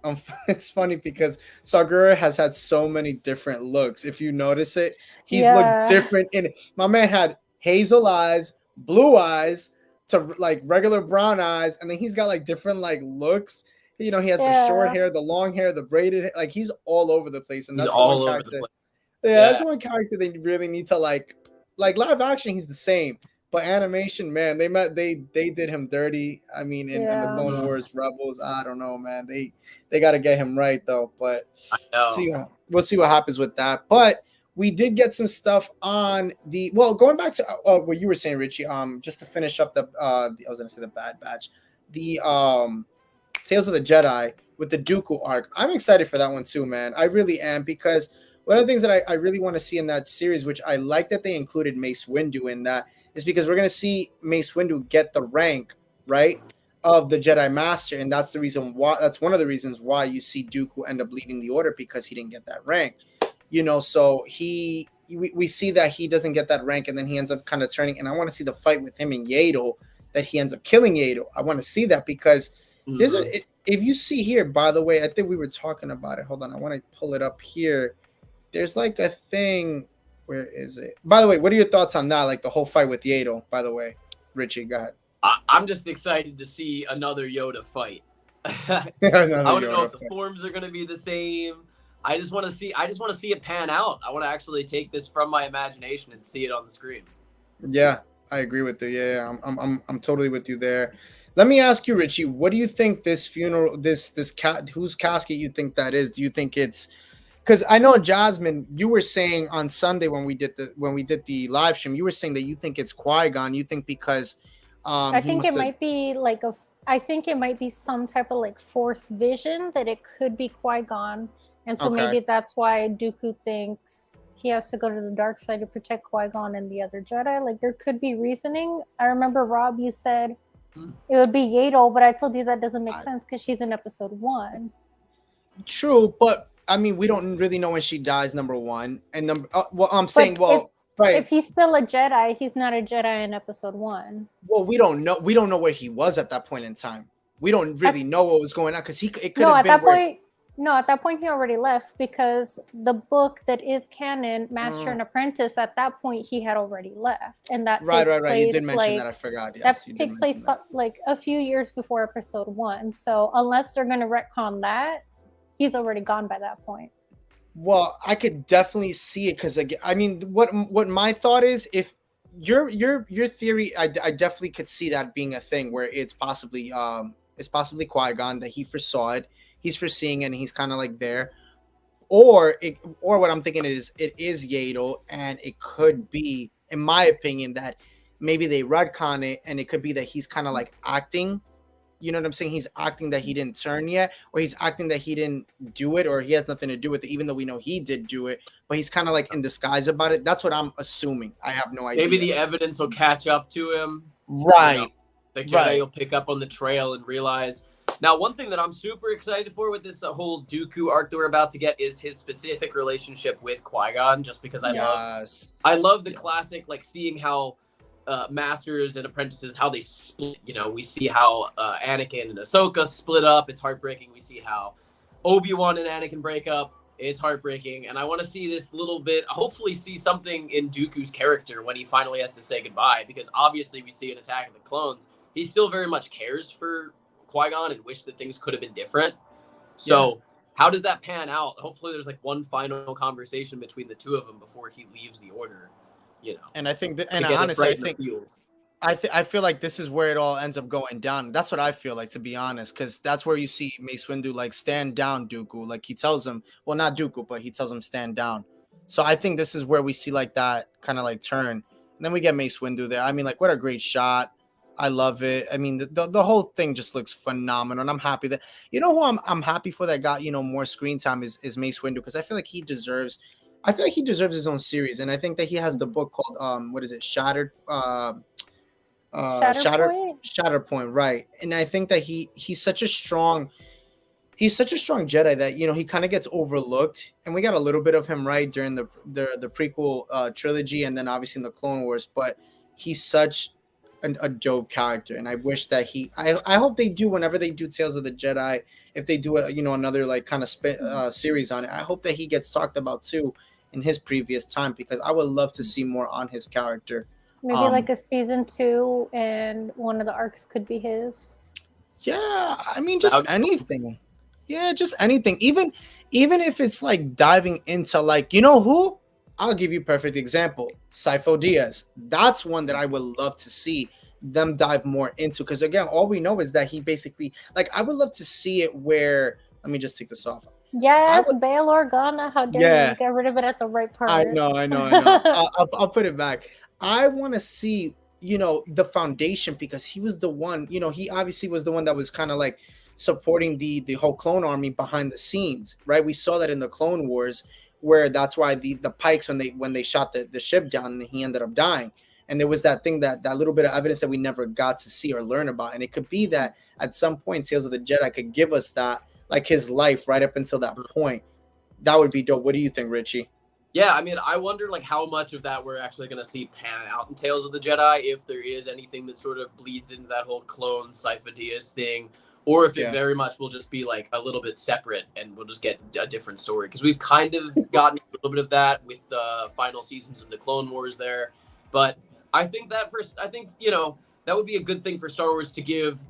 S1: it's funny because Saul Guerrero has had so many different looks. If you notice it, he's looked different. And my man had hazel eyes, blue eyes, to like regular brown eyes, and then he's got like different like looks. You know, he has the short hair, the long hair, the braided hair. Like he's all over the place, and that's
S3: all over the place.
S1: Yeah, that's one character they really need to like live action. He's the same, but animation, man, they did him dirty. I mean, in the Clone Wars, Rebels, I don't know, man. They got to get him right though. But we'll see what happens with that. But we did get some stuff on going back to what you were saying, Richie. Just to finish up I was gonna say the Bad Batch, the Tales of the Jedi with the Dooku arc. I'm excited for that one too, man. I really am, because one of the things that I really want to see in that series, which I like that they included Mace Windu in that, is because we're going to see Mace Windu get the rank, right, of the Jedi Master. And that's one of the reasons why you see Dooku end up leaving the Order, because he didn't get that rank. So we see that he doesn't get that rank, and then he ends up kind of turning. And I want to see the fight with him and Yaddle, that he ends up killing Yaddle. I want to see that, because if you see here, by the way, I think we were talking about it. Hold on, I want to pull it up here. There's like a thing. Where is it? By the way, what are your thoughts on that? Like the whole fight with Yaddle, by the way. Richie, go ahead.
S3: I'm just excited to see another Yoda fight. I want to know if the forms are going to be the same. I just want to see it pan out. I want to actually take this from my imagination and see it on the screen.
S1: Yeah, I agree with you. Yeah, I'm totally with you there. Let me ask you, Richie, what do you think this funeral, whose casket you think that is? Do you think it's, because I know, Jasmine, you were saying on Sunday when we did the live stream, you were saying that you think it's Qui-Gon. You think because
S2: I think it might be like I think it might be some type of like Force vision that it could be Qui-Gon, and so maybe that's why Dooku thinks he has to go to the dark side to protect Qui-Gon and the other Jedi. Like there could be reasoning. I remember, Rob, you said it would be Yaddle, but I told you that doesn't make sense because she's in episode 1.
S1: True, but I mean, we don't really know when she dies, number one. And
S2: if he's still a Jedi, he's not a Jedi in episode 1.
S1: Well, we don't know. We don't know where he was at that point in time. We don't really know what was going on, because it could have been.
S2: At that point he already left, because the book that is canon, Master and Apprentice, at that point he had already left, and that
S1: right. You did mention that. I forgot. Yes,
S2: that takes place like a few years before episode 1. So unless they're going to retcon that, he's already gone by that point.
S1: Well, I could definitely see it because I mean, what my thought is, if your theory, I definitely could see that being a thing where it's possibly Qui-Gon that he foresaw it, he's foreseeing it, and he's kind of like there, or what I'm thinking is it is Yaddle, and it could be, in my opinion, that maybe they retcon it, and it could be that he's kind of like acting. You know what I'm saying? He's acting that he didn't turn yet, or he's acting that he didn't do it, or he has nothing to do with it, even though we know he did do it. But he's kind of like in disguise about it. That's what I'm assuming. I have no idea.
S3: Maybe the evidence will catch up to him.
S1: Right.
S3: You know, the Jedi will pick up on the trail and realize. Now, one thing that I'm super excited for with this whole Dooku arc that we're about to get is his specific relationship with Qui-Gon, just because I love the classic, like seeing how masters and apprentices, how they split. You know, we see how Anakin and Ahsoka split up. It's heartbreaking. We see how Obi-Wan and Anakin break up. It's heartbreaking. And I want to see this little bit, hopefully see something in Dooku's character when he finally has to say goodbye, because obviously we see in Attack of the Clones, he still very much cares for Qui-Gon and wish that things could have been different. So how does that pan out? Hopefully there's like one final conversation between the two of them before he leaves the Order. You know,
S1: and I think and honestly, I feel like this is where it all ends up going down. That's what I feel like, to be honest, because that's where you see Mace Windu like stand down Dooku. Like he tells him, well, not Dooku, but he tells him stand down. So I think this is where we see like that kind of like turn, and then we get Mace Windu there. I mean, like what a great shot. I love it. I mean, the whole thing just looks phenomenal, and I'm happy that who I'm happy for that got more screen time is Mace Windu, because I feel like he deserves. I feel like he deserves his own series, and I think that he has the book called what is it? Shattered Point, right? And I think that he's such a strong Jedi that he kind of gets overlooked, and we got a little bit of him right during the prequel trilogy, and then obviously in the Clone Wars. But he's such a dope character, and I wish that I hope they do, whenever they do Tales of the Jedi, if they do another like kind of series on it, I hope that he gets talked about too in his previous time, because I would love to see more on his character.
S2: Maybe like a season 2, and one of the arcs could be his.
S1: Yeah, I mean, just anything. Yeah, just anything. Even if it's like diving into like, who? I'll give you a perfect example. Sifo Dyas. That's one that I would love to see them dive more into, because again, all we know is that he basically, like, I would love to see it where, let me just take this off.
S2: Yes, Bail Organa. How dare you get rid of it at the right part?
S1: I know. I'll put it back. I want to see, the Foundation, because he was the one, he obviously was the one that was kind of like supporting the whole clone army behind the scenes, right? We saw that in the Clone Wars, where that's why the Pikes, when they shot the ship down, and he ended up dying. And there was that thing, that little bit of evidence that we never got to see or learn about. And it could be that at some point Tales of the Jedi could give us that, like his life right up until that point. That would be dope. What do you think, Richie?
S3: Yeah, I mean, I wonder like how much of that we're actually going to see pan out in Tales of the Jedi, if there is anything that sort of bleeds into that whole clone Sifo Dyas thing, or if it very much will just be like a little bit separate and we'll just get a different story. Because we've kind of gotten a little bit of that with the final seasons of the Clone Wars there. But I think that that would be a good thing for Star Wars to give,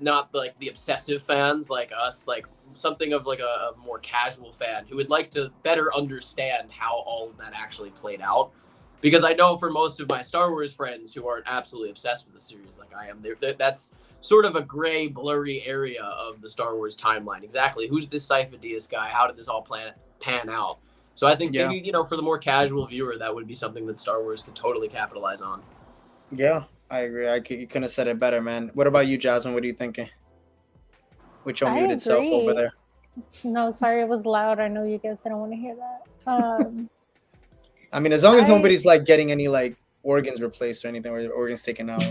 S3: not like the obsessive fans like us, like something of like a more casual fan who would like to better understand how all of that actually played out. Because I know for most of my Star Wars friends who aren't absolutely obsessed with the series like I am, that's sort of a gray, blurry area of the Star Wars timeline. Exactly. Who's this Sifo Dyas guy? How did this all pan out? So I think maybe, for the more casual viewer, that would be something that Star Wars could totally capitalize on.
S1: Yeah, I agree. You couldn't have said it better, man. What about you, Jasmine? What are you thinking? With your muted self over there.
S2: No, sorry, it was loud. I know you guys didn't want to hear that.
S1: I mean, as long as nobody's like getting any like organs replaced or anything, or organs taken out.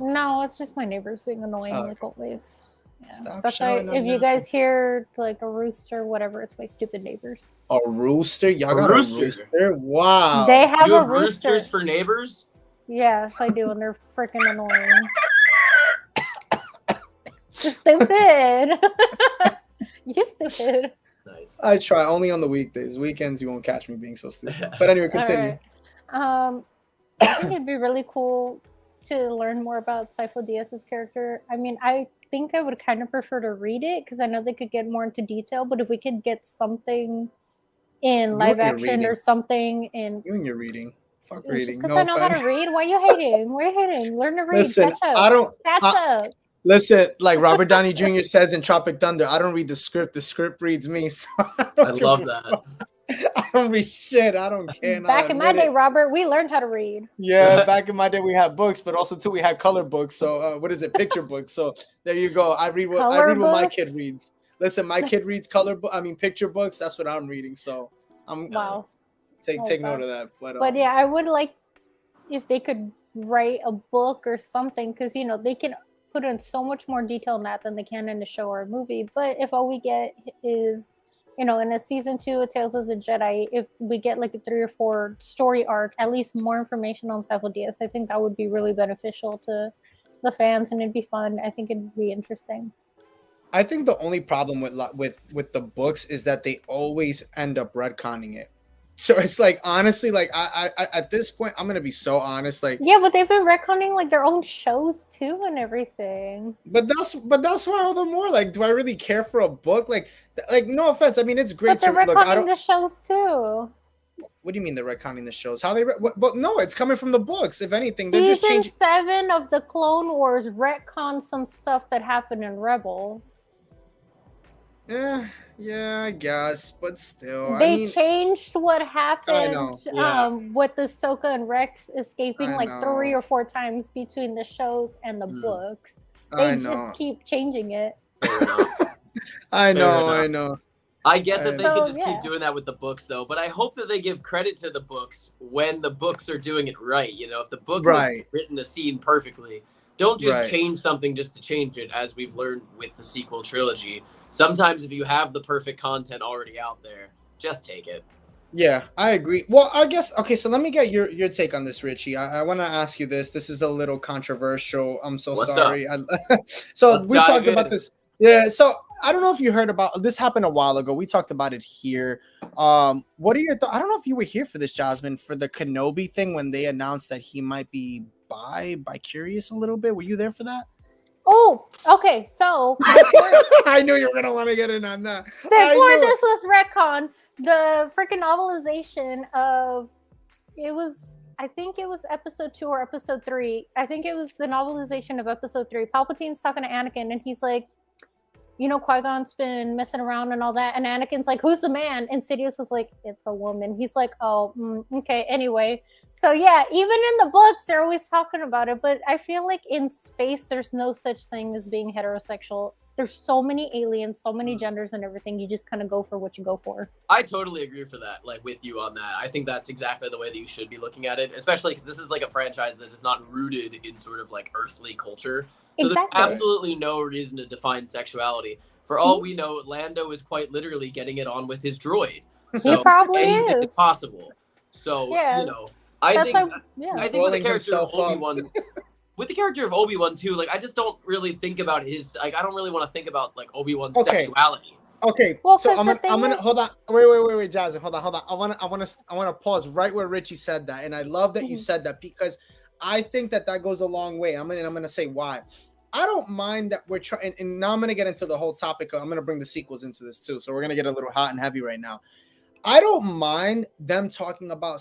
S2: No, it's just my neighbors being annoying like always. Yeah.
S1: That's why
S2: if you guys hear like a rooster, whatever, it's my stupid neighbors.
S1: A rooster? Y'all got a rooster? Wow.
S2: They have
S3: you
S2: a
S3: have
S2: rooster.
S3: Roosters for neighbors?
S2: Yes, I do, and they're freaking annoying. You're stupid. You're stupid.
S3: Nice.
S1: I try only on the weekdays. Weekends, you won't catch me being so stupid. But anyway, continue.
S2: Right. I think it'd be really cool to learn more about Sifo Dyas's character. I mean, I think I would kind of prefer to read it because I know they could get more into detail. But if we could get something in live action or something in,
S1: you and your reading, fuck
S2: just
S1: reading.
S2: because
S1: No
S2: I know how
S1: offense.
S2: to read. Why are you hating? Why are you hating? Learn to read.
S1: Listen,
S2: Catch up.
S1: I don't.
S2: Catch up.
S1: Listen, like Robert Downey Jr. says in Tropic Thunder, I don't read the script. The script reads me. So
S3: I love that.
S1: I don't read shit. I don't care.
S2: Back in my day, Robert, we learned how to read.
S1: Yeah, back in my day, we had books, but also too we had color books. So what is it? Picture books. So there you go. I read what my kid reads. Listen, my kid reads picture books. That's what I'm reading. So I'm
S2: wow.
S1: Take note of that.
S2: But yeah, I would like if they could write a book or something, because you know they can put in so much more detail in that than they can in a show or a movie. But if all we get is, you know, in a season 2 of Tales of the Jedi, if we get like a 3 or 4 story arc, at least more information on Sifo Dyas, I think that would be really beneficial to the fans, and it'd be fun. I think it'd be interesting.
S1: I think the only problem with the books is that they always end up retconning it. So it's like, honestly, like I at this point, I'm gonna be so honest. Like,
S2: yeah, but they've been retconning like their own shows too and everything.
S1: But that's why all the more. Like, do I really care for a book? Like no offense. I mean, it's great
S2: to
S1: look. I don't.
S2: The shows too.
S1: What do you mean they're retconning the shows? How they? But no, it's coming from the books. If anything, they're
S2: Season
S1: just changing.
S2: 7 of the Clone Wars retcon some stuff that happened in Rebels.
S1: Yeah, I guess, but still,
S2: they changed what happened with the Ahsoka and Rex escaping like 3 or 4 times between the shows and the books. They just keep changing it.
S1: I know.
S3: I get that they can just keep doing that with the books, though, but I hope that they give credit to the books when the books are doing it right. You know, if the books have written a scene perfectly, don't just change something just to change it, as we've learned with the sequel trilogy. Sometimes if you have the perfect content already out there, just take it.
S1: Yeah, I agree. Well, I guess, okay, so let me get your take on this, Richie. I want to ask you this. This is a little controversial. I'm so sorry. So we talked about this. Yeah, so I don't know if you heard about this. Happened a while ago. We talked about it here. What are your thoughts? I don't know if you were here for this, Jasmine, for the Kenobi thing when they announced that he might be bi-curious a little bit. Were you there for that?
S2: Oh, okay. So
S1: I knew you were gonna want to get in on that.
S2: Before this was retcon, the freaking novelization of I think it was episode 2 or episode 3. I think it was the novelization of episode 3. Palpatine's talking to Anakin, and he's like, you know, Qui-Gon's been messing around and all that. And Anakin's like, who's the man? And Sidious is like, it's a woman. He's like, oh, okay, anyway. So yeah, even in the books, they're always talking about it. But I feel like in space, there's no such thing as being heterosexual. There's so many aliens, so many genders and everything. You just kind of go for what you go for.
S3: I totally agree for that, like with you on that. I think that's exactly the way that you should be looking at it, especially because this is like a franchise that is not rooted in sort of like earthly culture. So there's absolutely no reason to define sexuality. For all we know, Lando is quite literally getting it on with his droid. So
S2: he probably
S3: anything
S2: is
S3: possible. So, you know, I think with the character of Obi-Wan, with the character of Obi-Wan too, like I just don't really think about his, like I don't really want to think about like Obi-Wan's sexuality.
S1: Okay, well, so I'm gonna hold on. Wait, Jasmine, hold on. I want to pause right where Richie said that, and I love that you said that because I think that goes a long way. I'm gonna say why. I don't mind that we're trying, and now I'm gonna get into the whole topic. I'm gonna bring the sequels into this too, so we're gonna get a little hot and heavy right now. I don't mind them talking about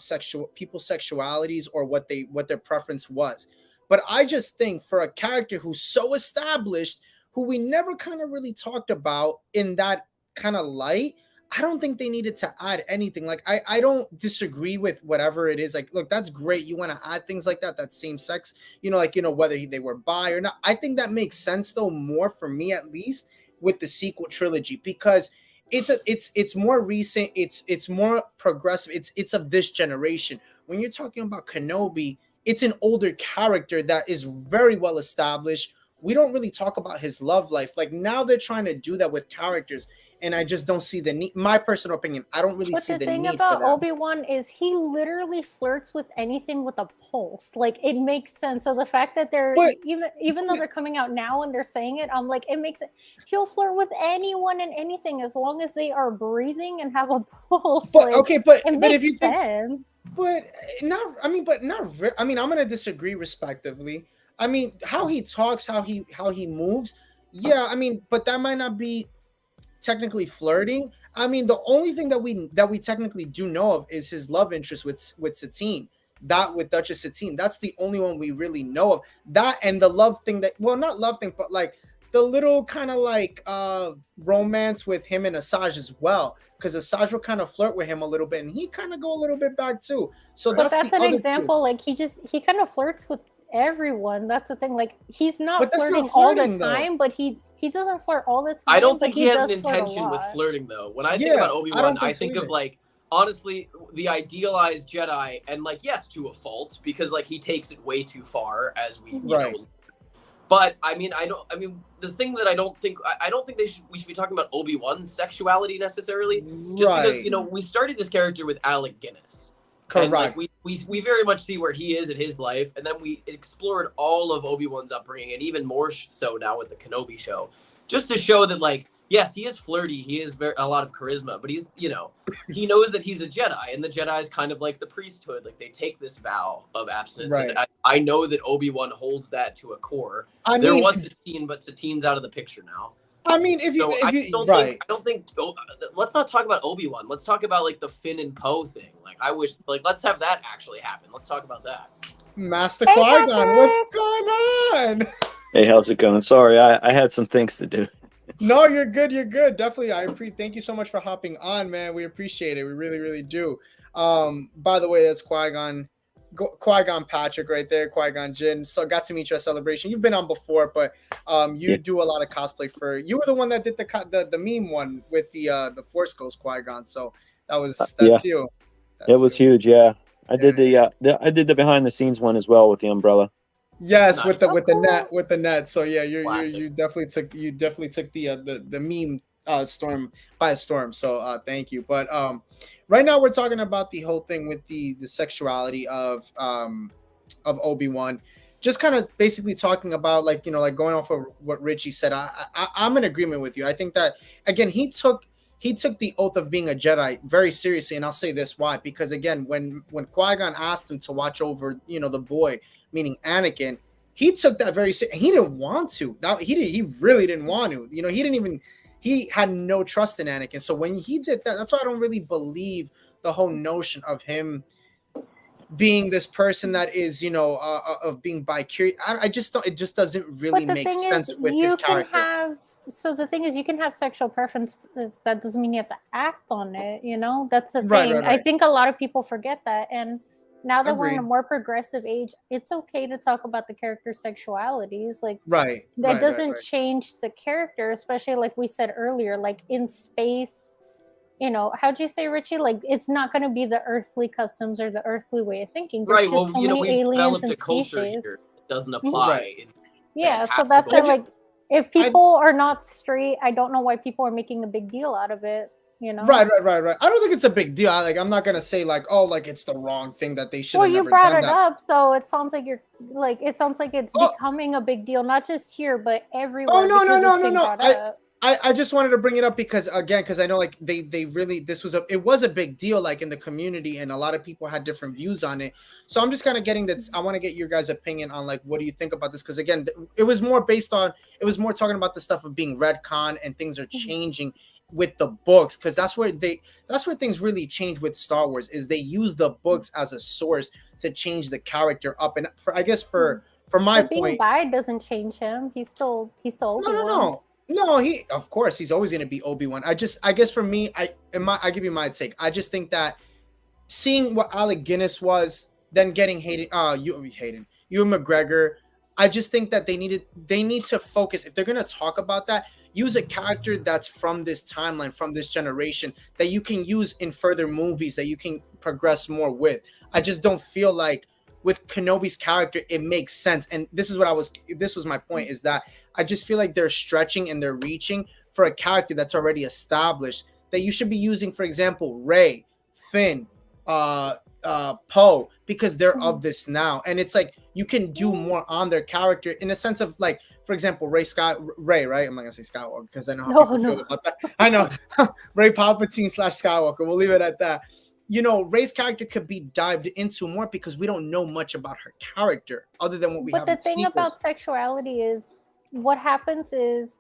S1: people's sexualities or what their preference was, but I just think for a character who's so established, who we never kind of really talked about in that kind of light, I don't think they needed to add anything. Like I don't disagree with whatever it is. Like, look, that's great. You want to add things like that same sex, whether they were bi or not. I think that makes sense though, more for me at least with the sequel trilogy, because it's more recent, it's more progressive, it's of this generation. When you're talking about Kenobi, it's an older character that is very well established. We don't really talk about his love life. Like now they're trying to do that with characters, and I just don't see the need. My personal opinion, I don't really see the need for that. But the thing about
S2: Obi-Wan is he literally flirts with anything with a pulse. Like it makes sense. So the fact that they're even though they're coming out now and they're saying it, I'm like, it makes it. He'll flirt with anyone and anything as long as they are breathing and have a pulse.
S1: But
S2: like,
S1: but
S2: if
S1: you
S2: sense.
S1: Think, I'm gonna disagree respectively. I mean, how he talks, how he moves, Yeah, I mean, but that might not be technically flirting. I mean, the only thing that we technically do know of is his love interest with Satine. That with Duchess Satine. That's the only one we really know of. That and the love thing that well, not love thing, but like the little kind of like romance with him and Asajj as well. Because Asajj will kind of flirt with him a little bit, and he kind of go a little bit back too. So
S2: But
S1: that's
S2: that's
S1: the
S2: an
S1: other
S2: example. Like he kind of flirts with everyone. That's the thing. Like he's not
S1: But that's
S2: flirting
S1: not
S2: all the
S1: flirting, though.
S2: time, but he doesn't flirt all the time.
S3: I don't
S2: but
S3: think he has an
S2: does flirt a
S3: intention with
S2: lot.
S3: flirting, though. When I think
S1: Yeah,
S3: about
S1: I
S3: Obi-Wan,
S1: don't think
S3: I
S1: so
S3: think of
S1: either.
S3: like honestly the idealized Jedi, and like yes, to a fault, because like he takes it way too far, as we
S1: Right.
S3: know. But I mean, the thing that I don't think we should be talking about Obi-Wan's sexuality necessarily, just because
S1: Right.
S3: we started this character with Alec Guinness. And like
S1: Correct.
S3: we very much see where he is in his life, and then we explored all of Obi-Wan's upbringing, and even more so now with the Kenobi show, just to show that like yes, he is flirty, he is a lot of charisma, but he's he knows that he's a Jedi, and the Jedi is kind of like the priesthood, like they take this vow of abstinence,
S1: Right.
S3: and I know that Obi-Wan holds that to a core.
S1: I
S3: There
S1: mean,
S3: was Satine, but Satine's out of the picture now.
S1: if
S3: So I
S1: you
S3: don't
S1: right.
S3: think let's not talk about Obi-Wan. Let's talk about like the Finn and Poe thing. Like I wish like let's have that actually happen. Let's talk about that.
S1: Master
S2: Hey,
S1: Qui-Gon, what's
S2: Patrick!
S1: going on?
S4: Hey, how's it going? Sorry, I had some things to do.
S1: No, you're good. You're good. Definitely. Thank you so much for hopping on, man. We appreciate it. We really, really do. By the way, that's Qui-Gon Patrick right there, Qui-Gon Jinn. So got to meet you at Celebration. You've been on before, but you
S4: Yeah.
S1: do a lot of cosplay for. You were the one that did the meme one with the Force Ghost Qui-Gon. So that's
S4: Yeah.
S1: you.
S4: It was huge, yeah. I did
S1: Yeah.
S4: I did the behind the scenes one as well with the umbrella.
S1: Yes,
S3: Nice.
S1: with the
S2: Oh,
S1: with the
S2: cool.
S1: net. So yeah,
S3: Classic.
S1: you definitely took the meme storm by storm. So thank you. But right now we're talking about the whole thing with the sexuality of Obi-Wan. Just kind of basically talking about like going off of what Richie said. I'm in agreement with you. I think that again he took the oath of being a Jedi very seriously, and I'll say this why, because again when Qui-Gon asked him to watch over the boy, meaning Anakin, he took that very seriously. He didn't want to. He really didn't want to. He had no trust in Anakin. So when he did that, that's why I don't really believe the whole notion of him being this person that is of being bi-curious. I just don't. It just doesn't really
S2: But the
S1: make
S2: thing
S1: sense
S2: is,
S1: with his
S2: you can
S1: character.
S2: have. So the thing is, you can have sexual preferences. That doesn't mean you have to act on it. That's the
S1: Right,
S2: thing.
S1: right,
S2: I
S1: right.
S2: think a lot of people forget that. And now that we're in a
S1: Agreed.
S2: more progressive age, it's okay to talk about the character's sexualities. Like
S1: Right.
S2: that
S1: Right.
S2: doesn't
S1: Right.
S2: change the character, especially like we said earlier, like in space. How'd you say, Richie? Like it's not going to be the earthly customs or the earthly way of thinking. There's
S3: Right.
S2: just
S3: Well,
S2: so many
S3: we've
S2: aliens
S3: developed
S2: and
S3: a culture
S2: species.
S3: here that doesn't
S2: Mhm.
S3: apply
S1: Right.
S3: in
S2: Yeah, so that's
S3: fantastical-
S2: it. Like, if people are not straight, I don't know why people are making a big deal out of it.
S1: Right. I don't think it's a big deal. I'm not gonna say like, oh, like it's the wrong thing that they should
S2: Well,
S1: have
S2: you
S1: never
S2: brought
S1: done
S2: it
S1: that.
S2: up, so it sounds like it sounds like it's
S1: Oh.
S2: becoming a big deal, not just here, but everywhere.
S1: Oh, no.
S2: because it's being brought up.
S1: I just wanted to bring it up because I know like they really it was a big deal like in the community, and a lot of people had different views on it. So I'm just kind of getting that. I want to get your guys' opinion on like what do you think about this, because again it was more talking about the stuff of being retcon and things are changing with the books, because that's where things really change with Star Wars, is they use the books as a source to change the character up. And for my
S2: But being
S1: point,
S2: bi doesn't change him. He's still Obi-Wan.
S1: No, of course he's always going to be Obi-Wan. I guess for me, I give you my take. I just think that seeing what Alec Guinness was, then getting Ewan McGregor, I just think that they need to focus, if they're going to talk about that, use a character that's from this timeline, from this generation, that you can use in further movies, that you can progress more with. I just don't feel like with Kenobi's character it makes sense. And this was my point, is that I just feel like they're stretching and they're reaching for a character that's already established, that you should be using, for example, Rey, Finn, Poe, because they're of this now. And it's like you can do more on their character in a sense of like, for example, Rey, right? I'm not gonna say Skywalker because I know how people feel about that. I know Rey Palpatine / Skywalker. We'll leave it at that. Rey's character could be dived into more because we don't know much about her character other than what we have.
S2: But the thing about sexuality is what happens is,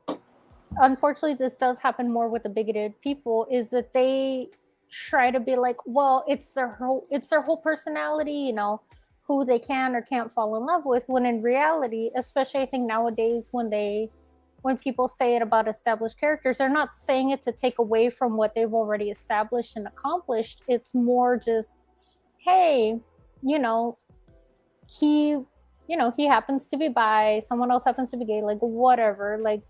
S2: unfortunately, this does happen more with the bigoted people, is that they try to be like, well, it's their whole personality, you know, who they can or can't fall in love with, when in reality, especially I think nowadays, when people say it about established characters, they're not saying it to take away from what they've already established and accomplished. It's more just, hey, you know, he he happens to be bi, someone else happens to be gay, like whatever, like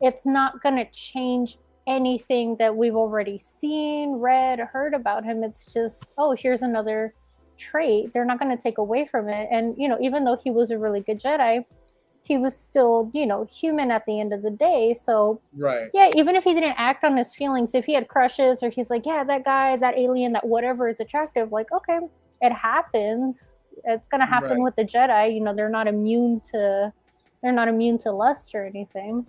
S2: it's not going to change anything that we've already seen, read, heard about him. It's just, oh, here's another trait. They're not going to take away from it. And even though he was a really good Jedi, he was still human at the end of the day. So
S1: right,
S2: yeah, even if he didn't act on his feelings, if he had crushes, or he's like, yeah, that guy, that alien, that whatever is attractive, like, okay, it happens. It's going to happen
S1: right.
S2: with the Jedi. They're not immune to lust or anything.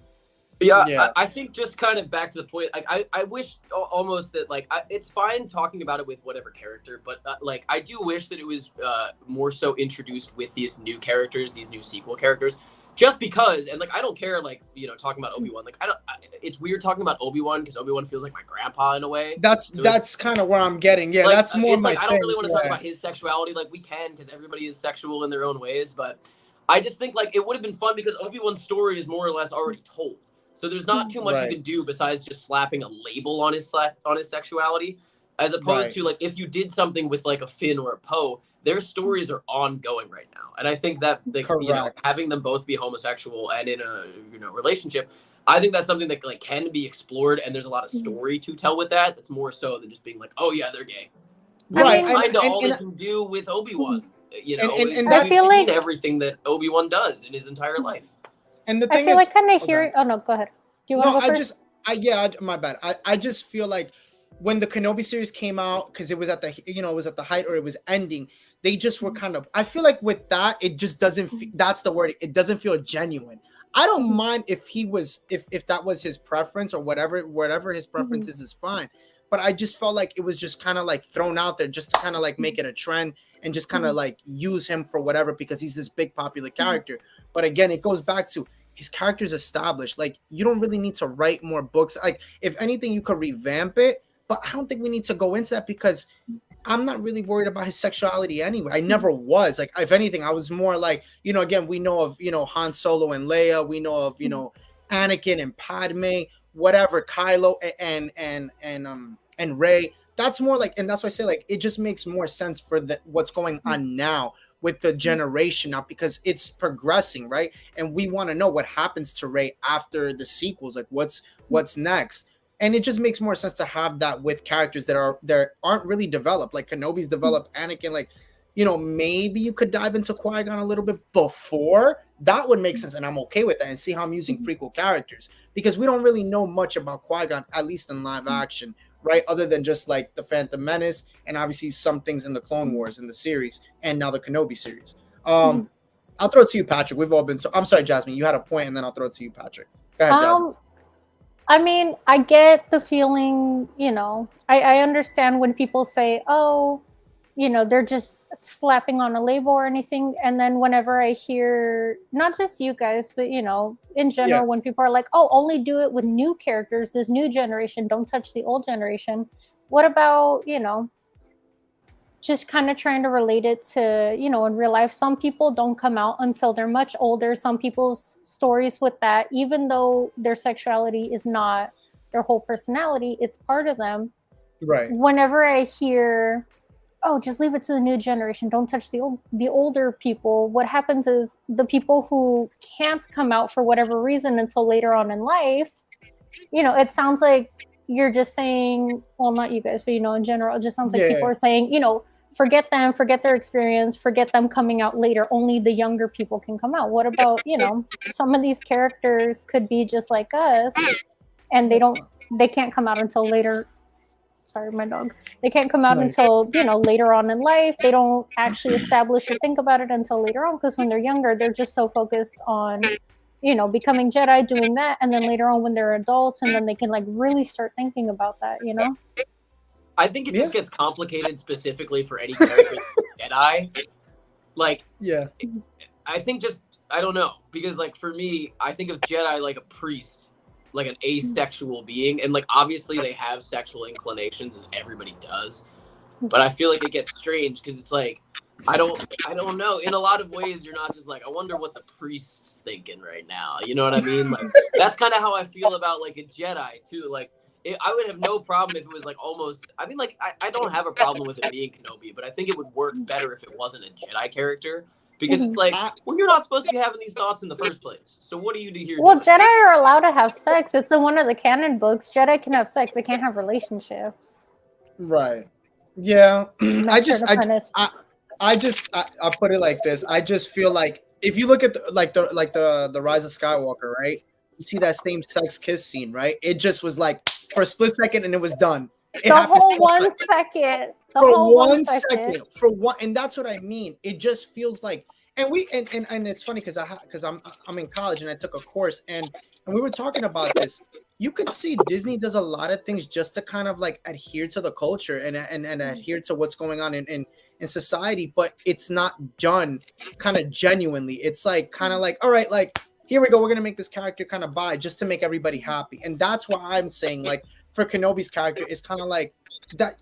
S3: Yeah. I think just kind of back to the point, like I wish almost that, like, it's fine talking about it with whatever character, but like I do wish that it was more so introduced with these new characters, these new sequel characters, just because. And like I don't care, like, talking about Obi-Wan, like it's weird talking about Obi-Wan because Obi-Wan feels like my grandpa in a way.
S1: That's kind of where I'm getting. Yeah,
S3: like,
S1: that's more
S3: it's
S1: my
S3: like,
S1: thing.
S3: I don't really want to talk about his sexuality. Like we can, because everybody is sexual in their own ways, but I just think like it would have been fun because Obi-Wan's story is more or less already told. So there's not too much you can do besides just slapping a label on his sexuality, as opposed to like if you did something with like a Finn or a Poe, their stories are ongoing right now. And I think that having them both be homosexual and in a relationship, I think that's something that like can be explored, and there's a lot of story to tell with that. That's more so than just being like, oh yeah, they're gay.
S1: Right.
S3: That's kind of all they can do with Obi-Wan.
S1: And
S3: I
S1: feel
S3: like everything that Obi-Wan does in his entire life.
S1: And the thing
S2: I feel like kind of hearing. Oh no, go ahead. Do you want to go first?
S1: My bad. I just feel like when the Kenobi series came out, because it was at the height or it was ending, they just were kind of. I feel like with that, it just doesn't. That's the word. It doesn't feel genuine. I don't mind if if that was his preference or whatever his preference is fine. But I just felt like it was just kind of like thrown out there just to kind of like make it a trend and just kind of like use him for whatever because he's this big popular character. But again, it goes back to his character's established. Like you don't really need to write more books. Like if anything, you could revamp it. But I don't think we need to go into that because I'm not really worried about his sexuality anyway. I never was. Like if anything, I was more like, again, we know of Han Solo and Leia. We know of Anakin and Padme. Whatever, Kylo and Rey. That's more like, and that's why I say like it just makes more sense for what's going on now with the generation now because it's progressing, right? And we want to know what happens to Rey after the sequels, like what's next. And it just makes more sense to have that with characters that aren't really developed, like Kenobi's developed, Anakin, like maybe you could dive into Qui-Gon a little bit before. That would make sense, and I'm okay with that. And see how I'm using prequel characters because we don't really know much about Qui-Gon, at least in live action, right? Other than just like the Phantom Menace and obviously some things in the Clone Wars in the series, and now the Kenobi series. I'll throw it to you, Patrick. We've all been. I'm sorry, Jasmine. You had a point, and then I'll throw it to you, Patrick. Go ahead, Jasmine.
S2: I mean, I get the feeling. I understand when people say, "Oh, they're just slapping on a label or anything." And then whenever I hear, not just you guys, but, in general, when people are like, oh, only do it with new characters, this new generation, don't touch the old generation. What about, just kind of trying to relate it to, in real life, some people don't come out until they're much older. Some people's stories with that, even though their sexuality is not their whole personality, it's part of them.
S1: Right.
S2: Whenever I hear, oh, just leave it to the new generation, don't touch the older people, what happens is the people who can't come out for whatever reason until later on in life, it sounds like you're just saying, well, not you guys, but in general, it just sounds like people are saying, forget them, forget their experience, forget them coming out later, only the younger people can come out. What about, some of these characters could be just like us and they can't come out until later. Sorry, my dog. They can't come out until, later on in life. They don't actually establish or think about it until later on because when they're younger, they're just so focused on, becoming Jedi, doing that. And then later on when they're adults and then they can like really start thinking about that,
S3: I think it just gets complicated specifically for any character Jedi. Like, I think just I don't know, because like for me, I think of Jedi like a priest, like an asexual being, and like obviously they have sexual inclinations as everybody does, but I feel like it gets strange because it's like I don't know. In a lot of ways, you're not just like, I wonder what the priest's thinking right now. You know what I mean? Like that's kind of how I feel about like a Jedi too. Like I would have no problem if it was like almost. I mean, like I don't have a problem with it being Kenobi, but I think it would work better if it wasn't a Jedi character because it's like, well, you're not supposed to be having these thoughts in the first place. So what do you do here?
S2: Well, Jedi are allowed to have sex. It's in one of the canon books. Jedi can have sex. They can't have relationships.
S1: Right. Yeah. I'll put it like this. I just feel like if you look at the Rise of Skywalker, right? You see that same sex kiss scene, right? It just was like for a split second and it was done.
S2: The whole 1 second.
S1: For 1 second. For one, and that's what I mean. It just feels like, and it's funny because I'm in college and I took a course and we were talking about this. You could see Disney does a lot of things just to kind of like adhere to the culture and adhere to what's going on in society, but it's not done kind of genuinely. It's like kind of like, all right, like here we go, we're gonna make this character kind of bi just to make everybody happy. And that's why I'm saying like for Kenobi's character, it's kind of like that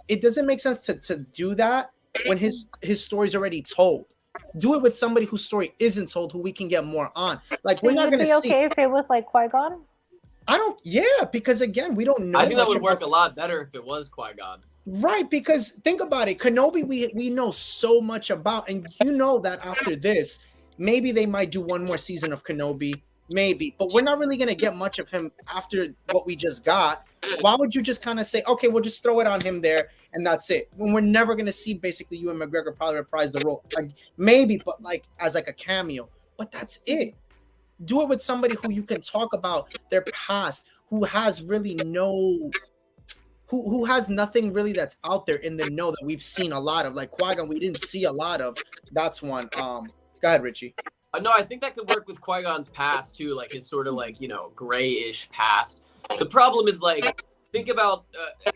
S1: it doesn't make sense to do that when his story's already told. Do it with somebody whose story isn't told, who we can get more on. Like
S2: so
S1: we're not gonna
S2: be okay if it was like Qui-Gon?
S1: Because again, we don't know.
S3: I think that would work a lot better if it was Qui-Gon.
S1: Right, because think about it. Kenobi, we know so much about, and you know that after this, maybe they might do one more season of Kenobi, maybe, but we're not really going to get much of him after what we just got. Why would you just kind of say, okay, we'll just throw it on him there, and that's it? When we're never going to see basically Ewan McGregor probably reprise the role. Like, maybe, but like as like a cameo, but that's it. Do it with somebody who you can talk about their past, who has really who has nothing really that's out there in the know that we've seen a lot of. Like Qui-Gon, we didn't see a lot of. That's one. Go ahead, Richie.
S3: No, I think that could work with Qui-Gon's past too, like his sort of like, grayish past. The problem is like, think about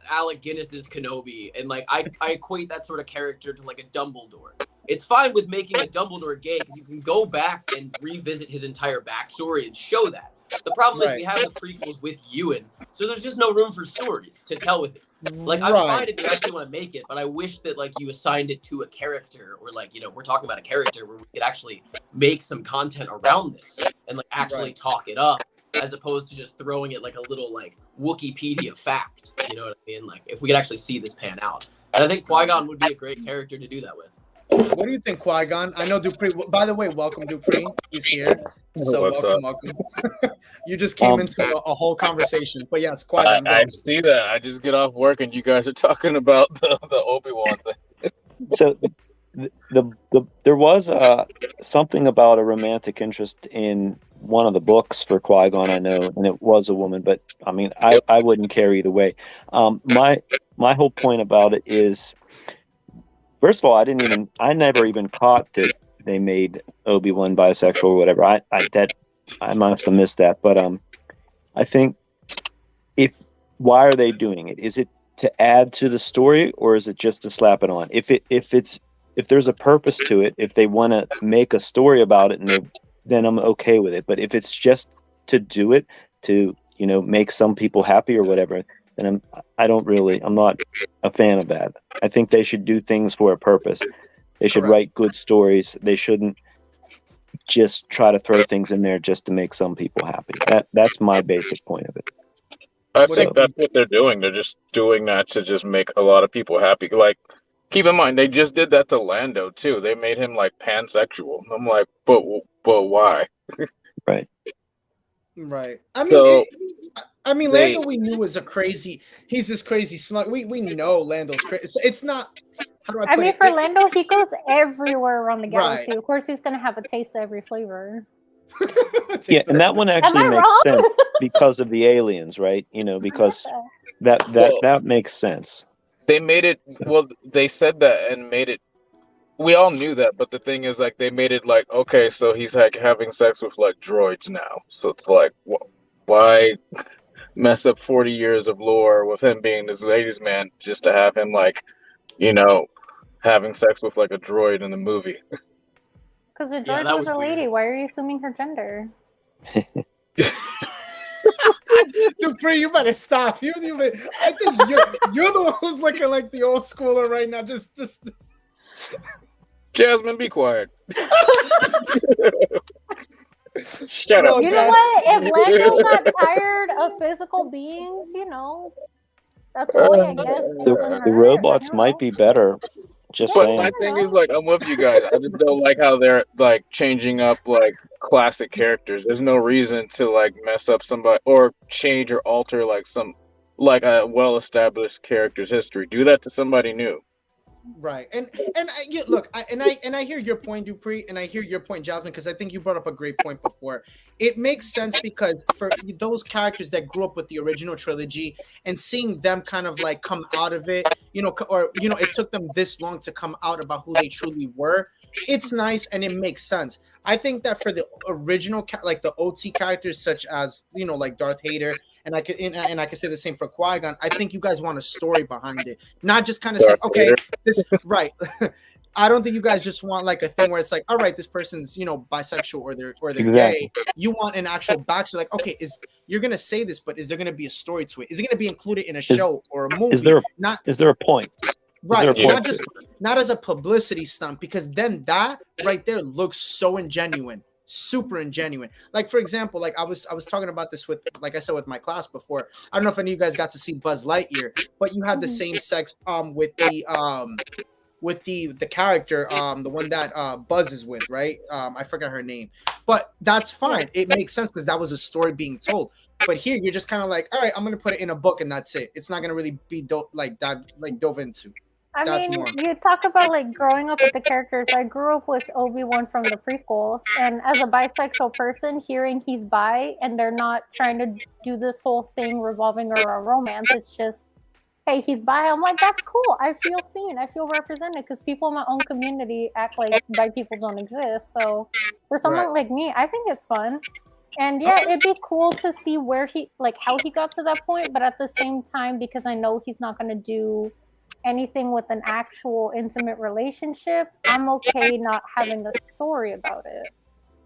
S3: Alec Guinness's Kenobi, and like I equate that sort of character to like a Dumbledore. It's fine with making a Dumbledore gay because you can go back and revisit his entire backstory and show that. The problem is we have the prequels with Ewan, so there's just no room for stories to tell with it. Like I'm fine if you actually want to make it, but I wish that like you assigned it to a character, or like we're talking about a character where we could actually make some content around this and like actually talk it up, as opposed to just throwing it like a little like Wikipedia fact. You know what I mean? Like if we could actually see this pan out, and I think Qui-Gon would be a great character to do that with.
S1: What do you think, Qui-Gon? I know Dupree. By the way, welcome, Dupree. He's here. So welcome. You just came into a whole conversation. But yes, Qui-Gon.
S5: I see that. I just get off work and you guys are talking about the Obi-Wan thing.
S4: So there was something about a romantic interest in one of the books for Qui-Gon, I know, and it was a woman, but I mean, I wouldn't care either way. My whole point about it is, first of all, I never even caught that they made Obi-Wan bisexual or whatever. I must have missed that. But I think why are they doing it? Is it to add to the story, or is it just to slap it on? If there's a purpose to it, if they want to make a story about it, then I'm okay with it. But if it's just to do it to make some people happy or whatever, then I'm not a fan of that. I think they should do things for a purpose. They should write good stories. They shouldn't just try to throw things in there just to make some people happy. That's my basic point of it.
S5: I think that's what they're doing. They're just doing that to just make a lot of people happy. Like, keep in mind, they just did that to Lando too. They made him like pansexual. I'm like, but why?
S4: Right.
S1: Right. Lando we knew was he's this crazy smug. We know Lando's crazy. It's not, how do I put it?
S2: For Lando, he goes everywhere around the galaxy. Of course, he's going to have a taste of every flavor.
S4: Yeah, and that one actually makes sense because of the aliens, right? Because that makes sense.
S5: They made it, well, they said that and made it, we all knew that, but the thing is, like, they made it like, okay, so he's like having sex with like droids now. So it's like, why mess up 40 years of lore with him being this ladies' man just to have him like, having sex with like a droid in the movie?
S2: Because the
S3: Yeah,
S2: droid
S3: that
S2: was
S3: was
S2: a lady.
S3: weird.
S2: Why are you assuming her gender?
S1: Dupree, you better stop. I think you're the one who's looking like the old schooler right now. Just.
S5: Jasmine, be quiet. Shut
S1: No,
S5: up.
S2: You know what? If Lando got tired of physical beings, a toy, I guess.
S4: The robots might be better. Just
S2: Yeah,
S5: But
S4: saying.
S5: my thing is, like, I'm with you guys. I just don't like how they're like changing up like classic characters. There's no reason to like mess up somebody or change or alter like a well-established character's history. Do that to somebody new.
S1: Right, and I hear your point, Dupree, and I hear your point, Jasmine, because I think you brought up a great point before. It makes sense because for those characters that grew up with the original trilogy and seeing them kind of like come out of it, it took them this long to come out about who they truly were. It's nice and it makes sense. I think that for the original, like the OT characters, such as like Darth Vader. And I can say the same for Qui-Gon. I think you guys want a story behind it, not just kind of say, okay, this right. I don't think you guys just want like a thing where it's like, all right, this person's bisexual or they're gay. You want an actual backstory. Like, okay, you're gonna say this, but is there gonna be a story to it? Is it gonna be included in a show or a movie?
S4: Is there a point?
S1: Right, not as a publicity stunt, because then that right there looks so ingenuine. Super ingenuine. Like, for example, like I was talking about this with, like I said, with my class before. I don't know if any of you guys got to see Buzz Lightyear, but you have the same sex with the character, the one that Buzz is with, right? I forgot her name, but that's fine. It makes sense because that was a story being told. But here you're just kind of like, all right, I'm gonna put it in a book and that's it. It's not gonna really be dove into.
S2: I mean, you talk about like growing up with the characters. I grew up with Obi-Wan from the prequels, and as a bisexual person, hearing he's bi and they're not trying to do this whole thing revolving around romance, it's just, hey, he's bi. I'm like, that's cool. I feel seen. I feel represented because people in my own community act like bi people don't exist. So for someone like me, I think it's fun. And yeah, it'd be cool to see how he got to that point. But at the same time, because I know he's not going to do anything with an actual intimate relationship, I'm okay not having a story about it.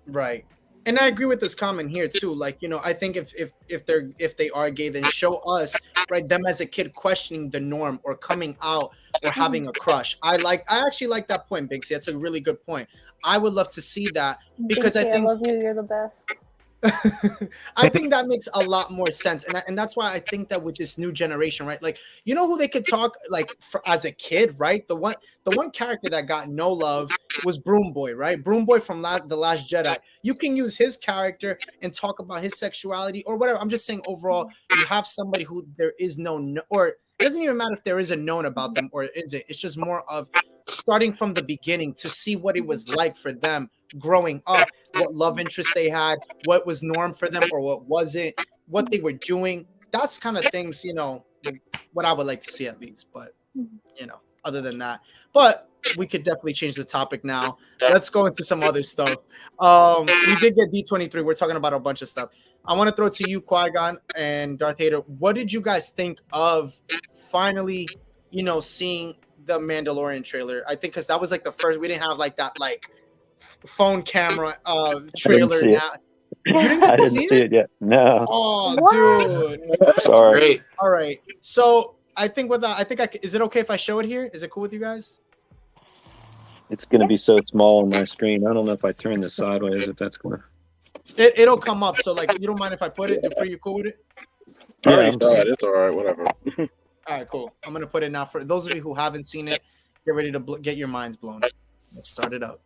S1: Right. And I agree with this comment here too. Like, I think if they are gay, then show us, right, them as a kid questioning the norm or coming out or having a crush. I actually like that point, Binksy. That's a really good point. I would love to see that because
S2: Binksy,
S1: I think
S2: I love you. You're the best.
S1: I think that makes a lot more sense, and that's why I think that with this new generation, right? Like, who they could talk like as a kid, right? The one character that got no love was Broom Boy, right? Broom Boy from The Last Jedi. You can use his character and talk about his sexuality or whatever. I'm just saying overall, you have somebody who there is or it doesn't even matter if there is a known about them or is it. It's just more of starting from the beginning to see what it was like for them growing up, what love interest they had, what was norm for them or what wasn't, what they were doing. That's kind of things, what I would like to see at least. But, other than that, but we could definitely change the topic now. Let's go into some other stuff. We did get D23. We're talking about a bunch of stuff. I want to throw it to you, Qui-Gon and Darth Vader. What did you guys think of finally, seeing the Mandalorian trailer? I think because that was like the first, we didn't have like that phone camera trailer now. You didn't get to see it yet.
S4: No.
S1: Oh,
S2: What?
S1: dude.
S4: Sorry.
S3: Great.
S1: All right. So I think is it okay if I show it here? Is it cool with you guys?
S4: It's gonna be so small on my screen. I don't know if I turn this sideways if that's gonna.
S1: It'll come up. So like, you don't mind if I put it? Dupree, you cool with it?
S5: I already saw it. It's all right. Whatever.
S1: All right, cool. I'm gonna put it now. For those of you who haven't seen it, get ready to get your minds blown. Let's start it up.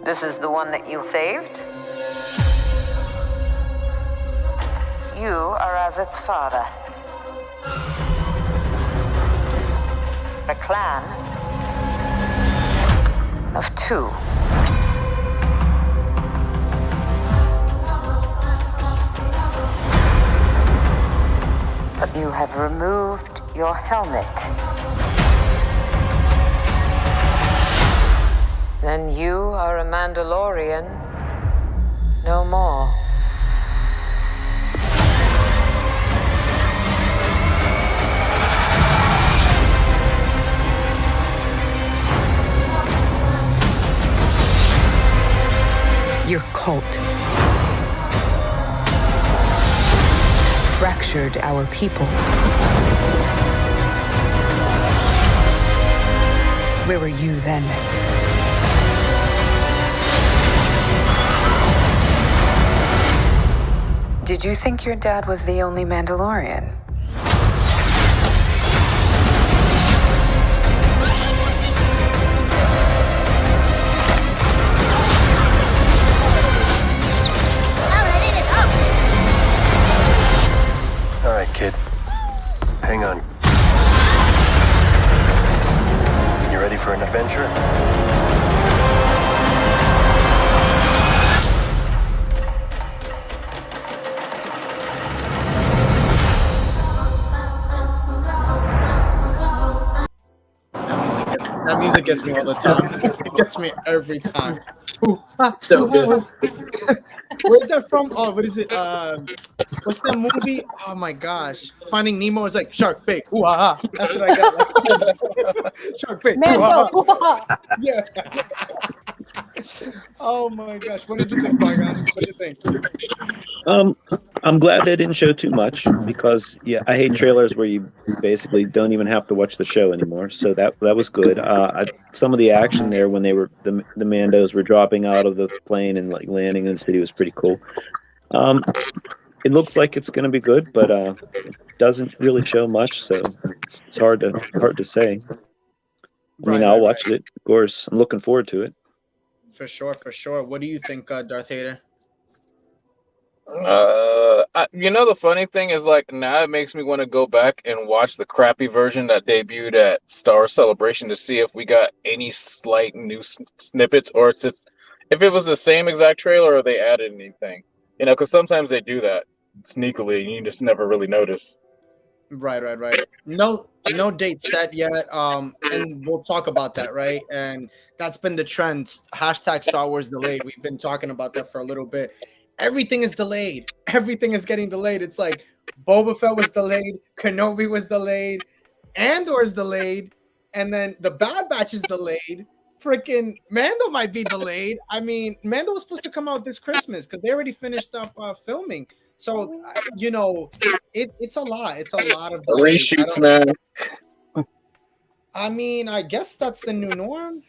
S6: This is the one that you saved? You are as its father. A clan of two. But you have removed your helmet. Then you are a Mandalorian no more. fractured our people. Where were you then? Did you think your dad was the only Mandalorian?
S7: All right, kid. Hang on. You ready for an adventure?
S1: That music gets me all the time. It gets me every time.
S3: So good.
S1: Where's that from? Oh, what is it? What's that movie? Oh my gosh! Finding Nemo is like shark bait. Ooh, ah, ah. That's what I got. Like, shark bait.
S2: Man,
S1: Ooh, ah,
S2: go.
S1: ah. Yeah. Oh my gosh! What did you think, Qui-Gon? What did you think?
S4: I'm glad they didn't show too much because I hate trailers where you basically don't even have to watch the show anymore. So that was good. Some of the action there when they were the Mandos were dropping out of the plane and like landing in the city was pretty cool. It looks like it's going to be good, but it doesn't really show much, so it's hard to say. I mean, I'll watch it, of course. I'm looking forward to it.
S1: For sure. What do you think, Darth Vader?
S5: The funny thing is, like, now it makes me want to go back and watch the crappy version that debuted at Star Wars Celebration to see if we got any slight new snippets, or if it was the same exact trailer or they added anything. Because sometimes they do that sneakily and you just never really notice.
S1: Right. No date set yet. And we'll talk about that, right? And that's been the trend. Hashtag Star Wars delayed. We've been talking about that for a little bit. Everything is delayed. Everything is getting delayed. It's like Boba Fett was delayed, Kenobi was delayed, Andor is delayed, and then the Bad Batch is delayed. Freaking Mando might be delayed. I mean, Mando was supposed to come out this Christmas because they already finished up filming. So it's a lot. It's a lot of delays.
S5: Reshoots, man.
S1: I mean, I guess that's the new norm.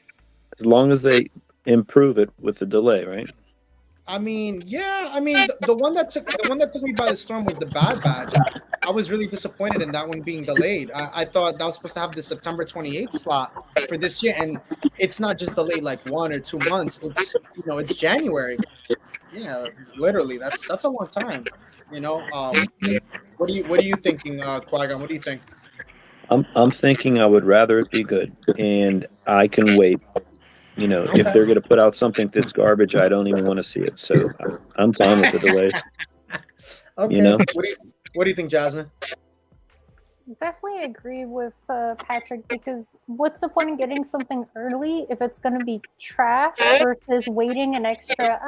S4: As long as they improve it with the delay, right?
S1: I mean, yeah. I mean, the one that took me by the storm was the Bad Batch. I was really disappointed in that one being delayed. I thought that was supposed to have the September 28th slot for this year, and it's not just delayed like 1 or 2 months. It's January. Yeah, literally. That's a long time. What are you thinking, Qui-Gon? What do you think?
S4: I'm thinking I would rather it be good, and I can wait. If they're going to put out something that's garbage, I don't even want to see it. So I'm fine with the delays.
S1: Okay. What do you think, Jasmine?
S2: Definitely agree with Patrick, because what's the point in getting something early if it's going to be trash versus waiting an extra,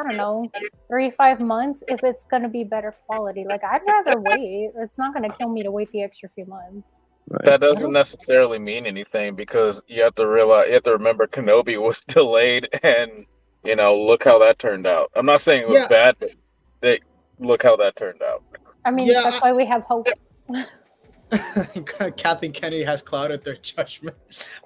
S2: 3-5 months if it's going to be better quality? Like, I'd rather wait. It's not going to kill me to wait the extra few months.
S4: Right.
S5: That doesn't necessarily mean anything, because you have to remember Kenobi was delayed, and look how that turned out. I'm not saying it was bad, but look how that turned out.
S2: I mean, that's why we have hope.
S1: Kathleen Kennedy has clouded their judgment.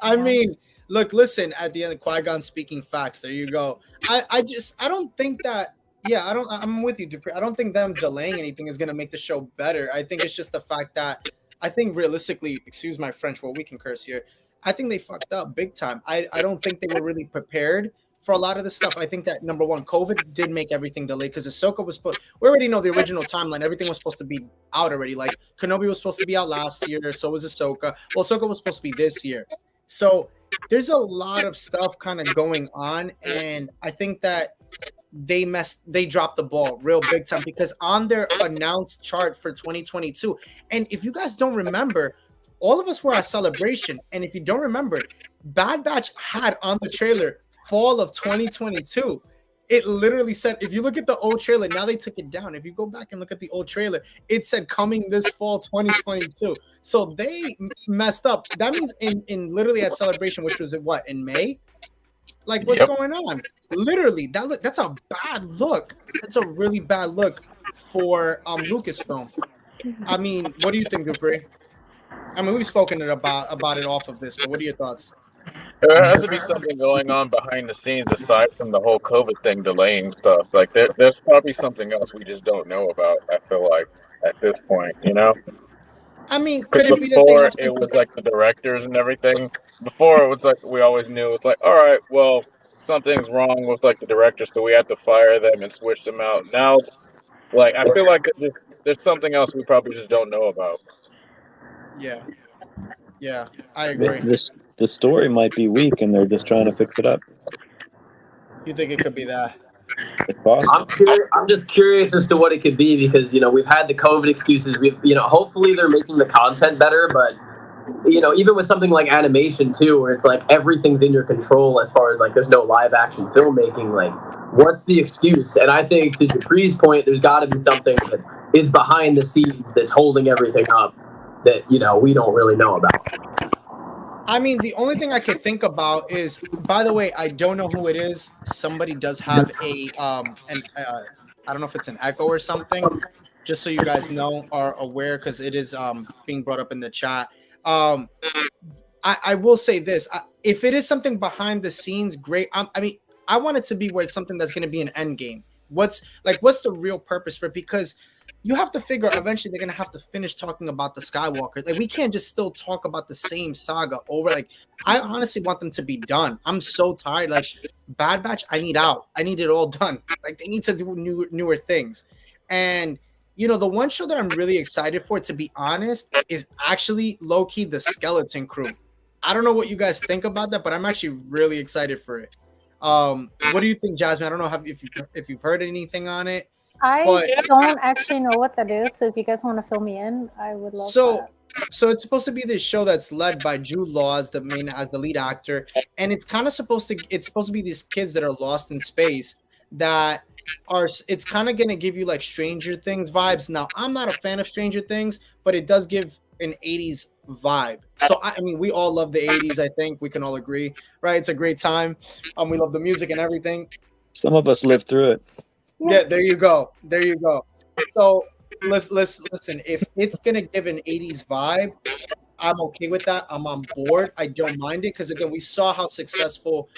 S1: I mean, listen, at the end of Qui-Gon speaking facts. There you go. I don't think that. Yeah, I'm with you, Dupree. I don't think them delaying anything is going to make the show better. I think it's just the fact that I think realistically, excuse my French, well, we can curse here. I think they fucked up big time. I don't think they were really prepared for a lot of this stuff. I think that, number one, COVID did make everything delayed, because Ahsoka was we already know the original timeline. Everything was supposed to be out already. Like, Kenobi was supposed to be out last year, so was Ahsoka. Well, Ahsoka was supposed to be this year. So there's a lot of stuff kind of going on, and I think that they dropped the ball real big time, because on their announced chart for 2022, and if you guys don't remember, all of us were at Celebration, and if you don't remember, Bad Batch had on the trailer fall of 2022. It literally said, if you look at the old trailer, now they took it down. If you go back and look at the old trailer, it said coming this fall 2022. So they messed up. That means in literally at Celebration, which was in May? Like, what's going on? Literally, that's a bad look. That's a really bad look for Lucasfilm. I mean, what do you think, Dupree? I mean, we've spoken about it off of this, but what are your thoughts?
S5: There has to be something going on behind the scenes aside from the whole COVID thing delaying stuff. Like there's probably something else we just don't know about. I feel like at this point, you know,
S1: I mean,
S5: because
S1: could it be that they
S5: before
S1: have
S5: it
S1: something?
S5: was like the directors and everything. Before it was like we always knew it's like, all right, well, something's wrong with like the directors, so we have to fire them and switch them out. Now it's like I feel like there's something else we probably just don't know about.
S1: Yeah, yeah, I
S4: This,
S1: agree.
S4: this the story might be weak, and they're just trying to fix it up.
S1: You think it could be that?
S4: It's possible.
S3: I'm just curious as to what it could be because we've had the COVID excuses. We've hopefully they're making the content better, but even with something like animation too, where it's like everything's in your control as far as like there's no live action filmmaking. Like, what's the excuse? And I think to Dupree's point, there's got to be something that is behind the scenes that's holding everything up that we don't really know about.
S1: I mean, the only thing I could think about is, by the way, I don't know who it is. Somebody does have I don't know if it's an echo or something. Just so you guys know, are aware, because it is being brought up in the chat. I will say this: if it is something behind the scenes, great. I mean, I want it to be where it's something that's going to be an end game. What's the real purpose for it? Because you have to figure eventually they're gonna have to finish talking about the Skywalker. Like, we can't just still talk about the same saga over. Like, I honestly want them to be done. I'm so tired. Like, Bad Batch, I need out. I need it all done. Like, they need to do newer things. And the one show that I'm really excited for, to be honest, is actually low-key the Skeleton Crew. I don't know what you guys think about that, but I'm actually really excited for it. What do you think, Jasmine? I don't know if you've heard anything on it.
S2: I don't actually know what that is, so if you guys want to fill me in, I would love that.
S1: So it's supposed to be this show that's led by Jude Law as the lead actor, and it's kind of supposed to be these kids that are lost in space that it's kind of going to give you like Stranger Things vibes. Now, I'm not a fan of Stranger Things, but it does give an 80s vibe. So I mean, we all love the 80s. I think we can all agree, right? It's a great time. We love the music and everything.
S4: Some of us lived through it.
S1: Yeah, there you go. So listen. If it's gonna give an 80s vibe, I'm okay with that. I'm on board. I don't mind it because again, we saw how successful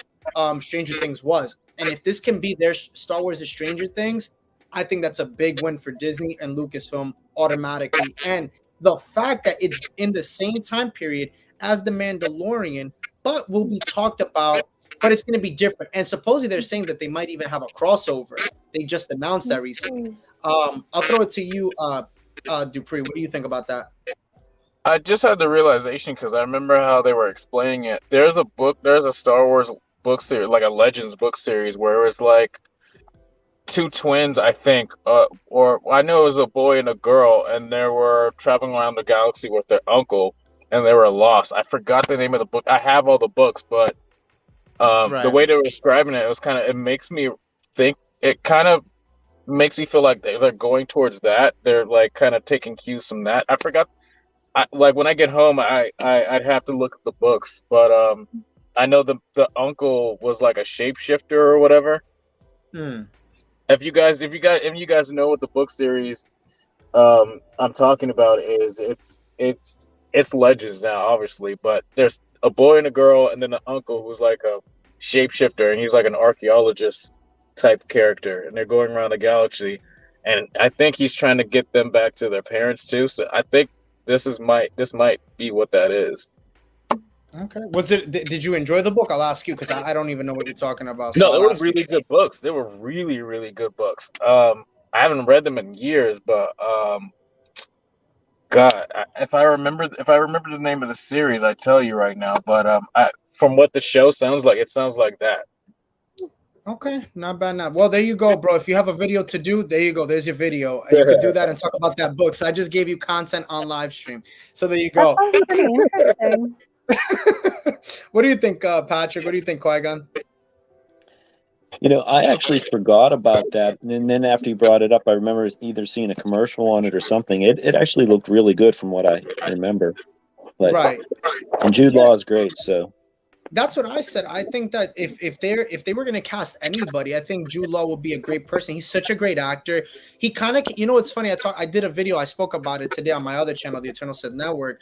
S1: Stranger Things was, and if this can be their Star Wars is Stranger Things, I think that's a big win for Disney and Lucasfilm automatically. And the fact that it's in the same time period as The Mandalorian, but will be talked about. But it's going to be different. And supposedly they're saying that they might even have a crossover. They just announced that recently. I'll throw it to you, Dupree. What do you think about that?
S5: I just had the realization because I remember how they were explaining it. There's a Star Wars book series, like a Legends book series, where it was like two twins, I think, or I know it was a boy and a girl, and they were traveling around the galaxy with their uncle, and they were lost. I forgot the name of the book. I have all the books, but the way they were describing it, it makes me think, it kind of makes me feel like they're going towards that. They're like kind of taking cues from that. I forgot. Like when I get home, I'd have to look at the books, but I know the uncle was like a shapeshifter or whatever. If you guys know what the book series I'm talking about is, it's Legends now, obviously, but there's a boy and a girl, and then an uncle who's like a shapeshifter, and he's like an archaeologist type character, and they're going around the galaxy, and I think he's trying to get them back to their parents too. So I think this might be what that is.
S1: Okay. Did you enjoy the book? I'll ask you because I don't even know what you're talking about.
S5: No, they were really good books. They were really, really good books. I haven't read them in years, but God, if I remember the name of the series, I tell you right now. But from what the show sounds like, it sounds like that.
S1: Okay, not bad. Well, there you go, bro. If you have a video to do, there you go. There's your video. You could do that and talk about that book. So I just gave you content on live stream. So there you go.
S2: That sounds pretty interesting.
S1: What do you think, Patrick? What do you think, Qui-Gon?
S4: I actually forgot about that, and then after you brought it up, I remember either seeing a commercial on it or something. It actually looked really good from what I remember. But,
S1: right.
S4: And Jude Law is great, so.
S1: That's what I said. I think that if they were gonna cast anybody, I think Jude Law would be a great person. He's such a great actor. He kind of, you know, what's funny? I did a video. I spoke about it today on my other channel, the Eternal Sith Network.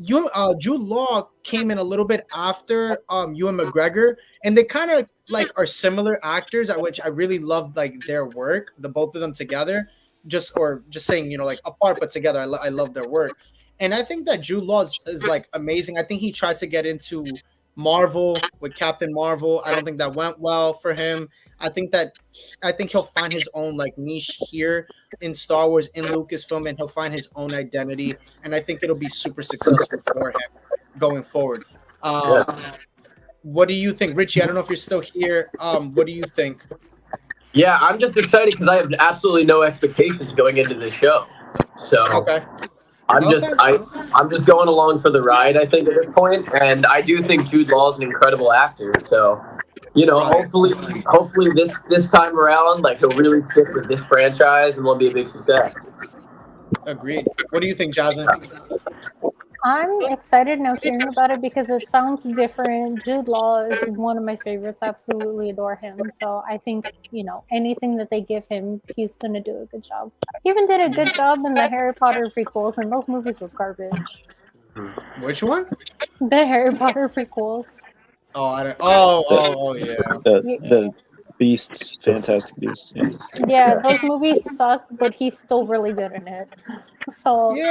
S1: Jude Law came in a little bit after Ewan McGregor, and they kind of like are similar actors, at which I really loved like their work, the both of them together. Just saying, you know, like apart but together, I love their work. And I think that Jude Law is like amazing. I think he tried to get into Marvel with Captain Marvel. I don't think that went well for him. I think he'll find his own like niche here in Star Wars, in Lucasfilm, and he'll find his own identity. And I think it'll be super successful for him going forward. What do you think, Richie? I don't know if you're still here. What do you think?
S3: Yeah, I'm just excited because I have absolutely no expectations going into this show. So
S1: Okay.
S3: I'm just going along for the ride, I think, at this point. And I do think Jude Law is an incredible actor. So, you know, hopefully this time around, like, he'll really stick with this franchise and will be a big success.
S1: Agreed. What do you think, Jasmine?
S2: I'm excited now hearing about it because it sounds different. Jude Law is one of my favorites. Absolutely adore him. So I think, you know, anything that they give him, he's going to do a good job. He even did a good job in the Harry Potter prequels, and those movies were garbage.
S1: Which one?
S2: The Harry Potter prequels.
S1: Oh, I don't. Oh, yeah.
S4: The Beasts, Fantastic Beasts.
S2: Yeah, those movies suck, but he's still really good in it. So
S4: Yeah,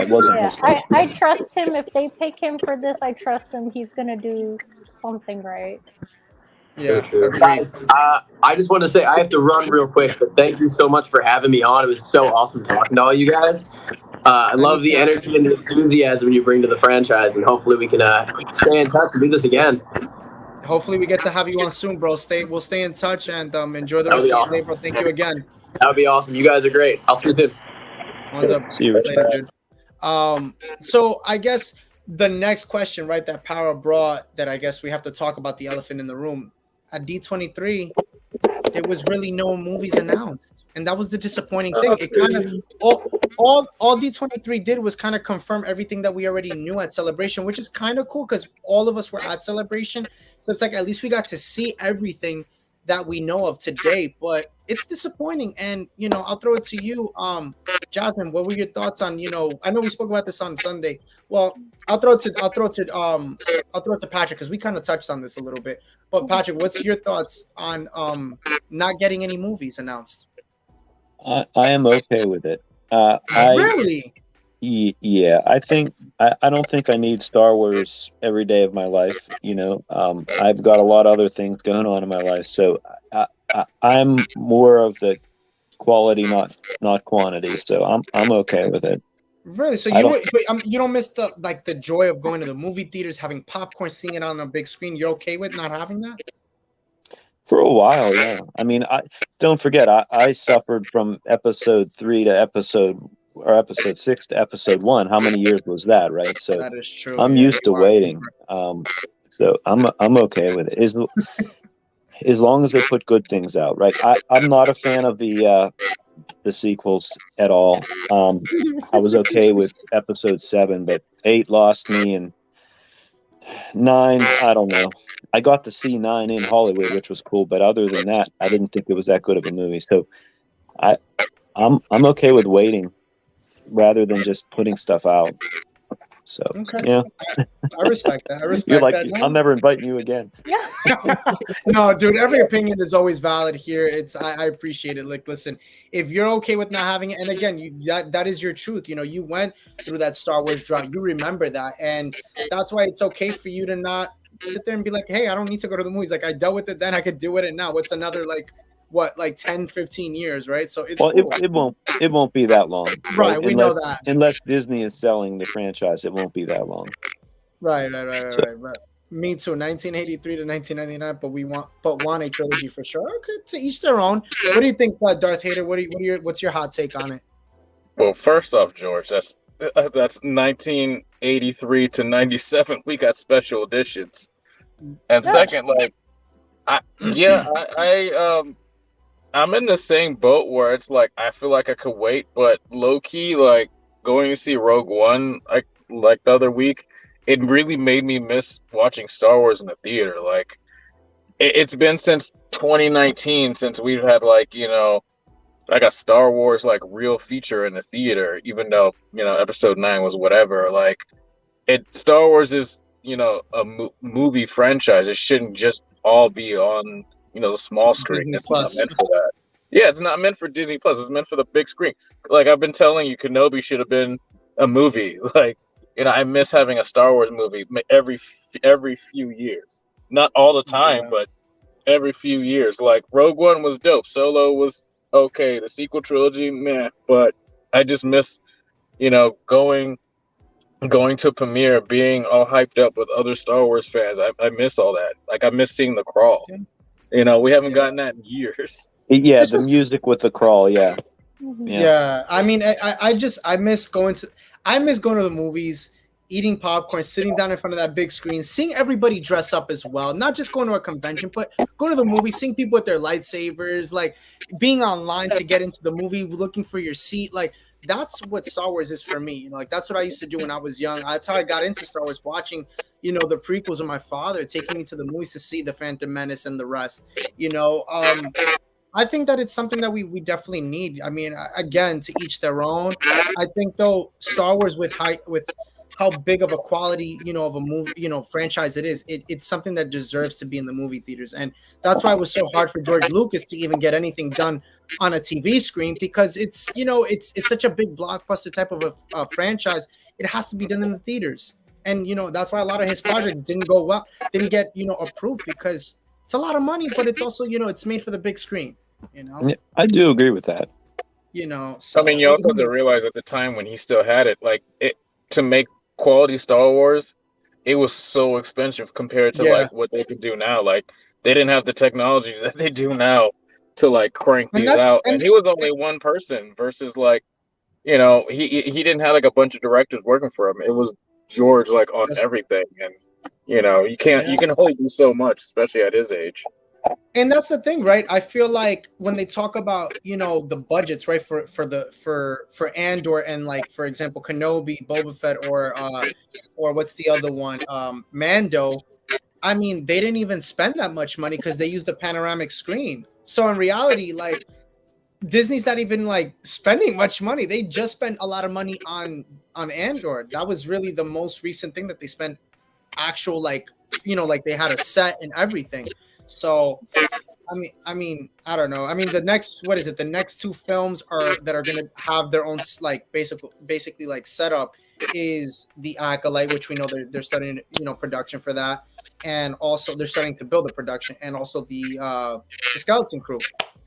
S4: it wasn't.
S2: yeah, I trust him. If they pick him for this, I trust him. He's gonna do something right.
S1: Yeah.
S3: Guys, I just want to say I have to run real quick, but thank you so much for having me on. It was so awesome talking to all you guys. I love the energy and the enthusiasm you bring to the franchise, and hopefully we can stay in touch and do this again.
S1: Hopefully we get to have you on soon, bro. We'll stay in touch and enjoy the rest of your day, bro. Thank you again.
S3: That would be awesome. You guys are great. I'll see you soon.
S1: What's up?
S4: See you,
S1: Later, dude. So I guess the next question, right, that Power brought, that I guess we have to talk about the elephant in the room. At D23, there was really no movies announced, and that was the disappointing thing. It kind of all D23 did was kind of confirm everything that we already knew at Celebration, which is kind of cool because all of us were at Celebration, so it's like at least we got to see everything that we know of today. But it's disappointing, and you know, I'll throw it to you, Jasmine. What were your thoughts on, you know, I know we spoke about this on Sunday. Well, I'll throw it to Patrick because we kind of touched on this a little bit. But Patrick, what's your thoughts on not getting any movies announced?
S4: I am okay with it.
S1: Really?
S4: Yeah, I don't think I need Star Wars every day of my life. You know, I've got a lot of other things going on in my life, so I'm more of the quality, not quantity. So I'm okay with it.
S1: Really? So you don't miss the joy of going to the movie theaters, having popcorn, seeing it on a big screen. You're okay with not having that?
S4: For a while, yeah. I mean, don't forget, I suffered from episode 3 to episode 6 to episode 1. How many years was that, right? So
S1: that is true.
S4: I'm used to waiting. So I'm okay with it. As long as they put good things out, right? I'm not a fan of the sequels at all. I was okay with episode 7, but 8 lost me, and 9, I don't know. I got to see 9 in Hollywood, which was cool, but other than that, I didn't think it was that good of a movie. So I'm okay with waiting rather than just putting stuff out. So yeah,
S1: I respect that.
S4: You're like, that. I'm never inviting you again.
S1: No, dude, every opinion is always valid here. I appreciate it. Like, listen, if you're okay with not having it, and again, that is your truth. You know, you went through that Star Wars drought. You remember that, and that's why it's okay for you to not sit there and be like, hey, I don't need to go to the movies. Like, I dealt with it then, I could do it now. What's another 10, 15 years, right? So it's cool.
S4: It won't be that long.
S1: Right, we know that.
S4: Unless Disney is selling the franchise, it won't be that long.
S1: Right. But me too, 1983 to 1999, but want a trilogy for sure. Okay, to each their own. What do you think, Darth Hader? What's your hot take on it?
S5: Well, first off, George, that's 1983 to 97. We got special editions. And second, I'm in the same boat where it's like I feel like I could wait, but low key, like going to see Rogue One like the other week, it really made me miss watching Star Wars in the theater. Like, it's been since 2019 since we've had like like a Star Wars like real feature in the theater. Even though Episode 9 was whatever. Like, Star Wars is a movie franchise. It shouldn't just all be on the small screen.
S1: Disney
S5: It's
S1: Plus.
S5: not meant for that. Yeah, it's not meant for Disney Plus. It's meant for the big screen. Like, I've been telling you, Kenobi should have been a movie. Like, I miss having a Star Wars movie every few years. Not all the time, but every few years. Like, Rogue One was dope. Solo was okay. The sequel trilogy, meh. But I just miss, going to premiere, being all hyped up with other Star Wars fans. I miss all that. Like, I miss seeing the crawl. We haven't gotten that in years.
S4: Yeah,
S1: It's
S4: the
S1: just-
S4: music with the crawl. Yeah.
S1: Yeah, I mean, I miss going to the movies, eating popcorn, sitting down in front of that big screen, seeing everybody dress up as well. Not just going to a convention, but go to the movie, seeing people with their lightsabers, like being online to get into the movie, looking for your seat. Like, that's what Star Wars is for me. Like, that's what I used to do when I was young. That's how I got into Star Wars, watching the prequels with my father, taking me to the movies to see the Phantom Menace and the rest. I think that it's something that we definitely need. I mean, again, to each their own. I think though Star Wars with how big of a quality of a movie franchise it is, it's something that deserves to be in the movie theaters, and that's why it was so hard for George Lucas to even get anything done on a TV screen, because it's it's such a big blockbuster type of a franchise. It has to be done in the theaters, and that's why a lot of his projects didn't get approved, because it's a lot of money, but it's also it's made for the big screen.
S4: I do agree with that.
S1: So,
S5: I mean, you also have to realize at the time when he still had it, like, to make quality Star Wars, it was so expensive compared to like what they could do now. Like, they didn't have the technology that they do now to like crank these out. And he was only one person versus like, he didn't have like a bunch of directors working for him. It was George like on everything, and you can only do so much, especially at his age.
S1: And that's the thing, right? I feel like when they talk about the budgets, right, for Andor and, like, for example, Kenobi, Boba Fett, or what's the other one, Mando. I mean, they didn't even spend that much money because they used a panoramic screen. So in reality, like, Disney's not even like spending much money. They just spent a lot of money on Andor. That was really the most recent thing that they spent actual, like, like they had a set and everything. So, I mean, I don't know. I mean, the next two films that are gonna have their own, like, basically like setup is the Acolyte, which we know they're starting production for that, and also they're starting to build the production, and also the Skeleton Crew.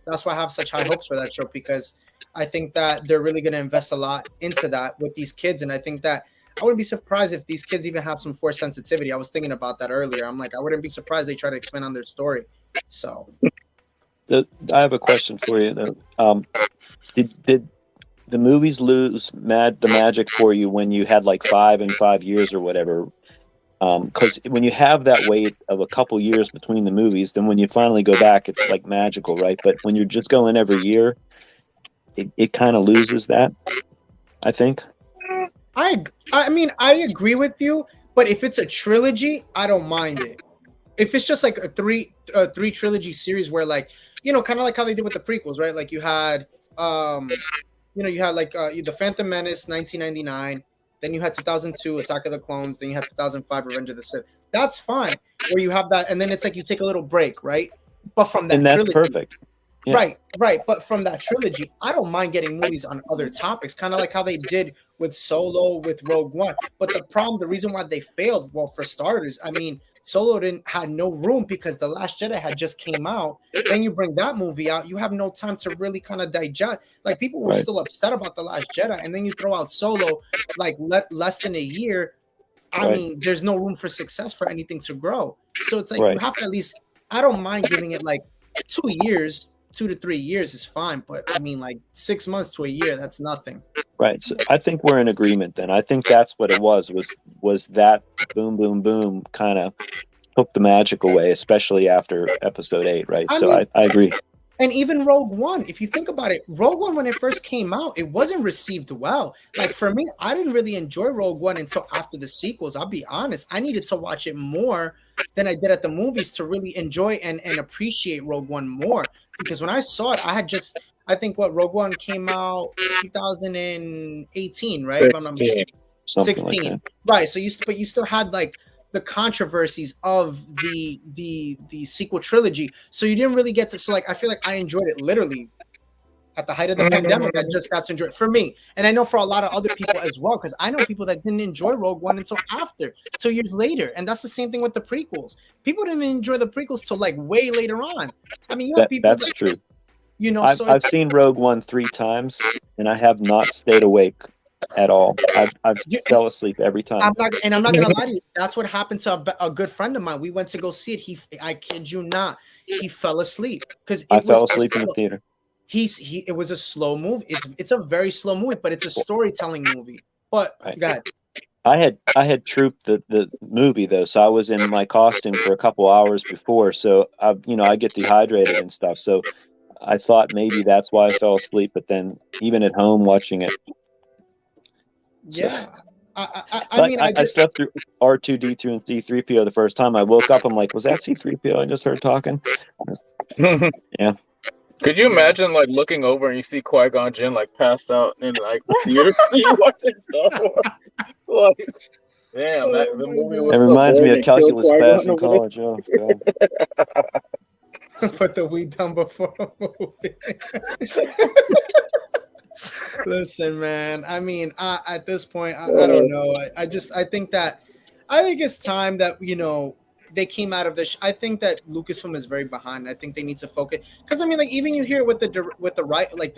S1: That's why I have such high hopes for that show, because I think that they're really gonna invest a lot into that with these kids, and I think that I wouldn't be surprised if these kids even have some Force sensitivity. I was thinking about that earlier. I'm like, I wouldn't be surprised they try to expand on their story. So,
S4: I have a question for you, though. Did the movies lose the magic for you when you had like 5 and 5 years or whatever? Because when you have that wait of a couple years between the movies, then when you finally go back, it's like magical, right? But when you're just going every year, it kind of loses that, I think.
S1: I mean, I agree with you, but if it's a trilogy, I don't mind it. If it's just like a three trilogy series where, like, kind of like how they did with the prequels, right? Like, you had like the Phantom Menace 1999, then you had 2002 Attack of the Clones, then you had 2005 Revenge of the Sith. That's fine. Where you have that, and then it's like you take a little break, right? But from that
S4: and that's
S1: trilogy,
S4: perfect. Yeah.
S1: Right. But from that trilogy, I don't mind getting movies on other topics, kind of like how they did with Solo, with Rogue One. But the reason why they failed, well, for starters, I mean, Solo had no room because The Last Jedi had just came out. Then you bring that movie out, you have no time to really kind of digest. Like, people were still upset about The Last Jedi, and then you throw out Solo, like, less than a year. I mean, there's no room for success for anything to grow. So it's like you have to at least. I don't mind giving it like 2 years. 2 to 3 years is fine, but I mean, like, 6 months to a year, that's nothing.
S4: Right. So I think we're in agreement then. I think that's what it was that boom, boom, boom kind of took the magic away, especially after episode 8, right? I agree.
S1: And even Rogue One, if you think about it, Rogue One, when it first came out, it wasn't received well. Like for me, I didn't really enjoy Rogue One until after the sequels. I'll be honest. I needed to watch it more than I did at the movies to really enjoy and appreciate Rogue One more. Because when I saw it, I think Rogue One came out 2018, right?
S5: 16.
S1: 16.
S4: Like
S1: right. So you still had like the controversies of the sequel trilogy, so you didn't really get to. So like, I feel like I enjoyed it literally at the height of the pandemic. I just got to enjoy it for me, and I know for a lot of other people as well, because I know people that didn't enjoy Rogue One until after 2 years later, and that's the same thing with the prequels. People didn't enjoy the prequels till like way later on. I mean, you have people
S4: that's true.
S1: You know,
S4: I've seen Rogue One 3 times, and I have not stayed awake at all. I've fell asleep every time.
S1: I'm not gonna lie to you. That's what happened to a good friend of mine. We went to go see it. I kid you not, he fell asleep because
S4: I fell asleep in the theater.
S1: It was a slow movie. It's a very slow movie, but it's a storytelling movie. But
S4: right.
S1: Go ahead.
S4: I had trooped the movie though, so I was in my costume for a couple hours before, so I get dehydrated and stuff. So I thought maybe that's why I fell asleep. But then even at home watching it.
S1: Yeah,
S4: I slept through R2D2 and C3PO the first time. I woke up. I'm like, was that C3PO I just heard talking? Yeah.
S5: Could you imagine like looking over and you see Qui-Gon Jinn like passed out in like the theater? See you watching Star Wars. Like, damn, the movie was.
S4: It reminds me of calculus class in college. Oh god.
S1: Put the weed down before a movie. Listen, man. I mean, at this point, I don't know. I think it's time that they came out of this. I think that Lucasfilm is very behind. I think they need to focus because I mean, like even you hear with the directors, like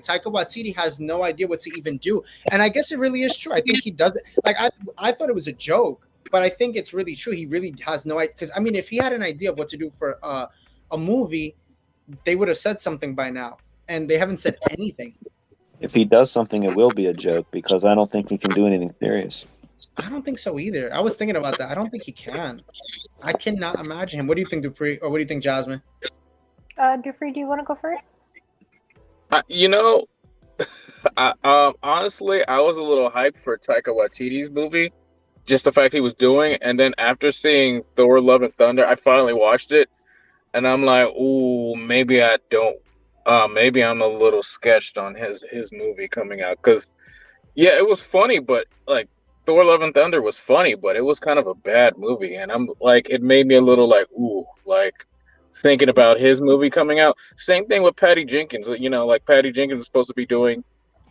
S1: Taika Waititi has no idea what to even do, and I guess it really is true. I think he does it. Like I thought it was a joke, but I think it's really true. He really has no idea because I mean, if he had an idea of what to do for a movie, they would have said something by now, and they haven't said anything.
S4: If he does something, it will be a joke because I don't think he can do anything serious.
S1: I don't think so either. I was thinking about that. I don't think he can. I cannot imagine him. What do you think, Dupree? Or what do you think, Jasmine?
S2: Dupree, do you want to go first?
S5: Honestly, I was a little hyped for Taika Waititi's movie. Just the fact he was doing. And then after seeing Thor Love and Thunder, I finally watched it. And I'm like, ooh, maybe I don't. Maybe I'm a little sketched on his movie coming out. Because, yeah, it was funny, but like, Thor Love and Thunder was funny, but it was kind of a bad movie. And I'm like, it made me a little like, ooh, like thinking about his movie coming out. Same thing with Patty Jenkins. Like Patty Jenkins was supposed to be doing,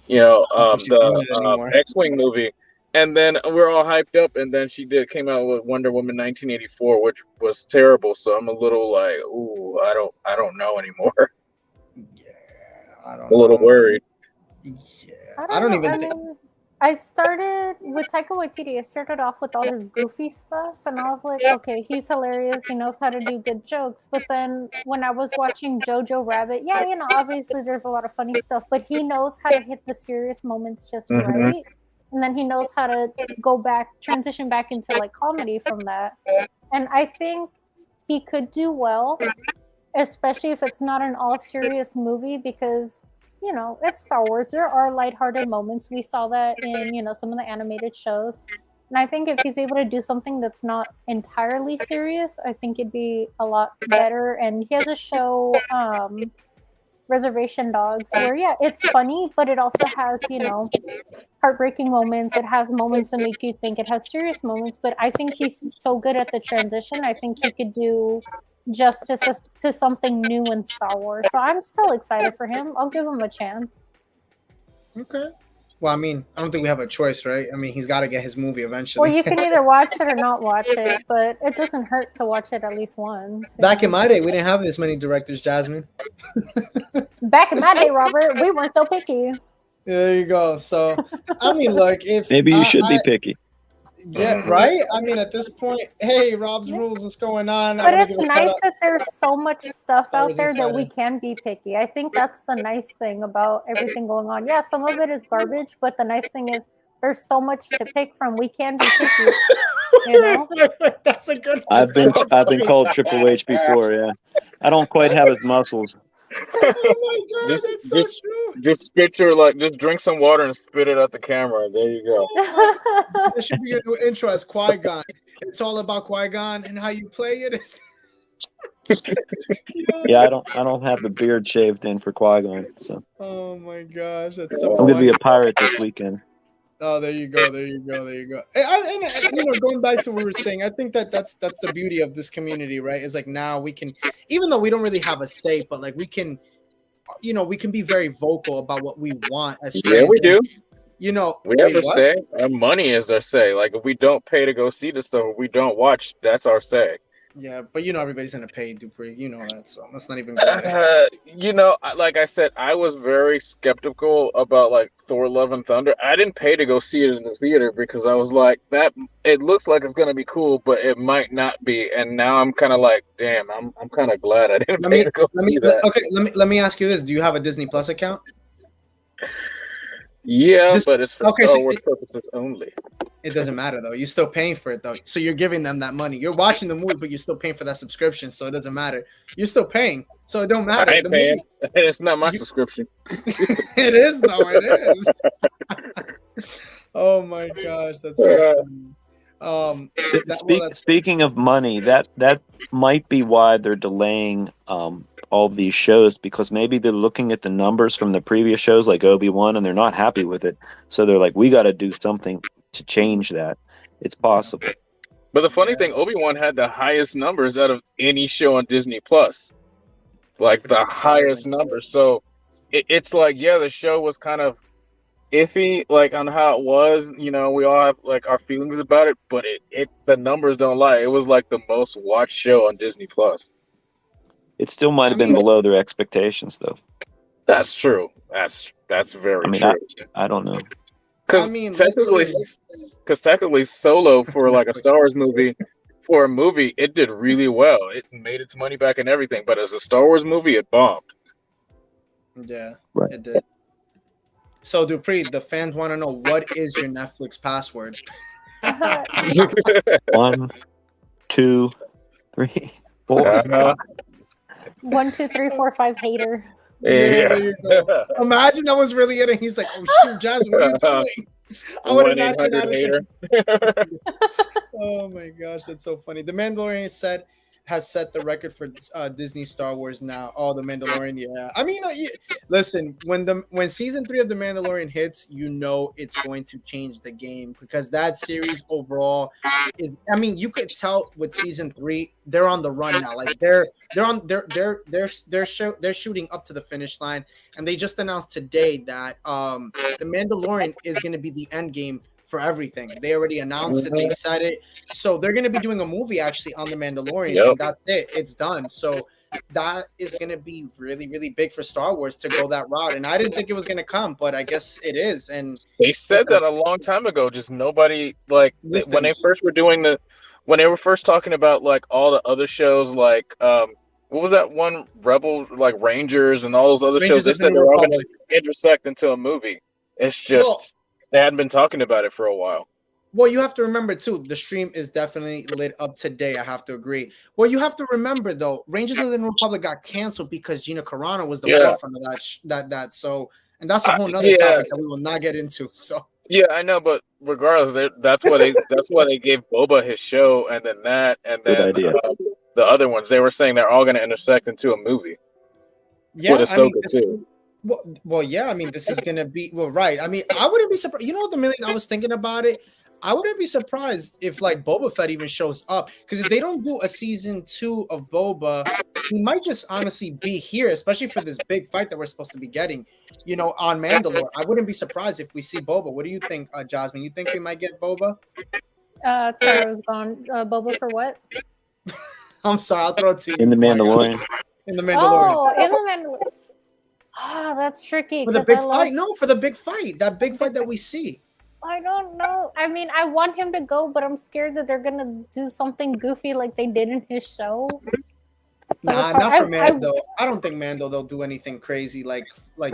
S5: the X-Wing movie. And then we're all hyped up. And then she came out with Wonder Woman 1984, which was terrible. So I'm a little like, ooh, I don't know anymore.
S1: Yeah, I don't
S5: know. A little worried.
S1: Yeah, I don't even think.
S2: I started with Taika Waititi. I started off with all his goofy stuff, and I was like, okay, he's hilarious. He knows how to do good jokes. But then when I was watching Jojo Rabbit, obviously there's a lot of funny stuff, but he knows how to hit the serious moments just right. And then he knows how to transition back into like comedy from that. And I think he could do well, especially if it's not an all serious movie because it's Star Wars. There are lighthearted moments. We saw that in, some of the animated shows. And I think if he's able to do something that's not entirely serious, I think it'd be a lot better. And he has a show, Reservation Dogs, where, it's funny, but it also has, heartbreaking moments. It has moments that make you think. It has serious moments. But I think he's so good at the transition. I think he could do justice to something new in Star Wars. So I'm still excited for him. I'll give him a chance.
S1: Okay. Well, I mean, I don't think we have a choice, right? I mean, he's got to get his movie eventually.
S2: Well, you can either watch it or not watch it, but it doesn't hurt to watch it at least once.
S1: Back in my day, we didn't have this many directors, Jasmine.
S2: Back in my day, Robert, we weren't so picky.
S1: There you go. So, I mean, look, if
S4: maybe you should be picky.
S1: Yeah, right? I mean, at this point, hey, Rob's Rules, what's going on?
S2: But it's nice that there's so much stuff out there that we can be picky. I think that's the nice thing about everything going on. Yeah, some of it is garbage, but the nice thing is there's so much to pick from. We can be picky.
S1: That's a good
S4: I've been called Triple H before, yeah. I don't quite have his muscles.
S1: Oh my god, that's so true.
S5: Just spit your just drink some water and spit it at the camera. There you go.
S1: Oh my god, that should be your new intro as Qui-Gon. It's all about Qui-Gon and how you play it.
S4: Yeah, I don't have the beard shaved in for Qui-Gon, so.
S1: Oh my gosh, that's so
S4: I'm
S1: funny.
S4: gonna be a pirate this weekend.
S1: Oh, there you go. And going back to what we were saying, I think that's the beauty of this community, right? Is like now we can, even though we don't really have a say, but like we can be very vocal about what we want as fans.
S5: Yeah, we do.
S1: You know,
S5: We have a say. Our money is our say. Like if we don't pay to go see the stuff, if we don't watch, that's our say.
S1: Yeah, but everybody's gonna pay Dupree. You know that, so let's not even go
S5: Like I said, I was very skeptical about like Thor: Love and Thunder. I didn't pay to go see it in the theater because I was like, that it looks like it's gonna be cool, but it might not be. And now I'm kind of like, damn, I'm kind of glad I didn't pay to go see that.
S1: Okay, let me ask you this: do you have a Disney Plus account?
S5: Yeah, but it's for Star Wars purposes only.
S1: It doesn't matter though. You're still paying for it though. So you're giving them that money. You're watching the movie, but you're still paying for that subscription. So it doesn't matter. You're still paying. So it don't matter.
S5: I ain't paying. It's not my subscription.
S1: It is though. It is. Oh my gosh, that's so funny.
S4: Speaking of money, that might be why they're delaying all of these shows, because maybe they're looking at the numbers from the previous shows like Obi-Wan and they're not happy with it. So they're like, we got to do something to change that. It's possible.
S5: But the funny thing, Obi-Wan had the highest numbers out of any show on Disney Plus. Like the highest numbers. So it's like, yeah, the show was kind of iffy, like on how it was. We all have like our feelings about it, but the numbers don't lie. It was like the most watched show on Disney Plus.
S4: It still might have been below their expectations, though.
S5: That's true. That's very true.
S4: I don't know.
S5: Because technically, Solo for like a Star Wars movie, for a movie, it did really well. It made its money back and everything. But as a Star Wars movie, it bombed.
S1: Yeah,
S4: right.
S1: It did. So Dupree, the fans want to know, what is your Netflix password?
S4: 1, 2, 3, 4.
S2: 1, 2, 3, 4, 5 hater.
S1: Yeah. There you go. Imagine that was really it, and he's like, "Oh shoot, Jasmine, what are you doing?" I would have not been hater. Oh my gosh, that's so funny. The Mandalorian has set the record for Disney Star Wars now. Oh, the Mandalorian, yeah. I mean, listen, when season 3 of the Mandalorian hits, it's going to change the game, because that series overall is. I mean, you could tell with season 3, they're on the run now. Like they're shooting up to the finish line, and they just announced today that the Mandalorian is going to be the end game for everything. They already announced it. They said it. So they're going to be doing a movie actually on the Mandalorian. And that's it. It's done. So that is going to be really, really big for Star Wars to go that route. And I didn't think it was going to come, but I guess it is. And
S5: they said that a long time ago. Just nobody when they first were when they were first talking about like all the other shows, like what was that one, Rebel, like Rangers and all those other shows? They said they were all going to intersect into a movie. It's just they hadn't been talking about it for a while.
S1: Well, you have to remember too, the stream is definitely lit up today. I have to agree. Well, you have to remember though, Rangers of the New Republic got canceled because Gina Carano was the forefront of that. So, and that's a whole nother topic that we will not get into. So.
S5: Yeah, I know, but regardless, that's why they gave Boba his show, and then the other ones. They were saying they're all going to intersect into a movie.
S1: Yeah,
S5: with Ahsoka too.
S1: Well, yeah. I mean, this is gonna be right. I mean, I wouldn't be surprised. The minute I was thinking about it, I wouldn't be surprised if like Boba Fett even shows up. Because if they don't do a season 2 of Boba, he might just honestly be here, especially for this big fight that we're supposed to be getting, on Mandalore. I wouldn't be surprised if we see Boba. What do you think, Jasmine? You think we might get Boba?
S2: Sorry, I was gone. Boba for what?
S1: I'm sorry. I'll throw it to you.
S4: In the Mandalorian.
S1: In the Mandalorian.
S2: Oh, in the Mandalorian. Ah, that's tricky.
S1: For the big fight? No, for the big fight. That big fight that we see.
S2: I don't know. I mean, I want him to go, but I'm scared that they're gonna do something goofy like they did in his show.
S1: So not for Mando. I don't think Mando they'll do anything crazy like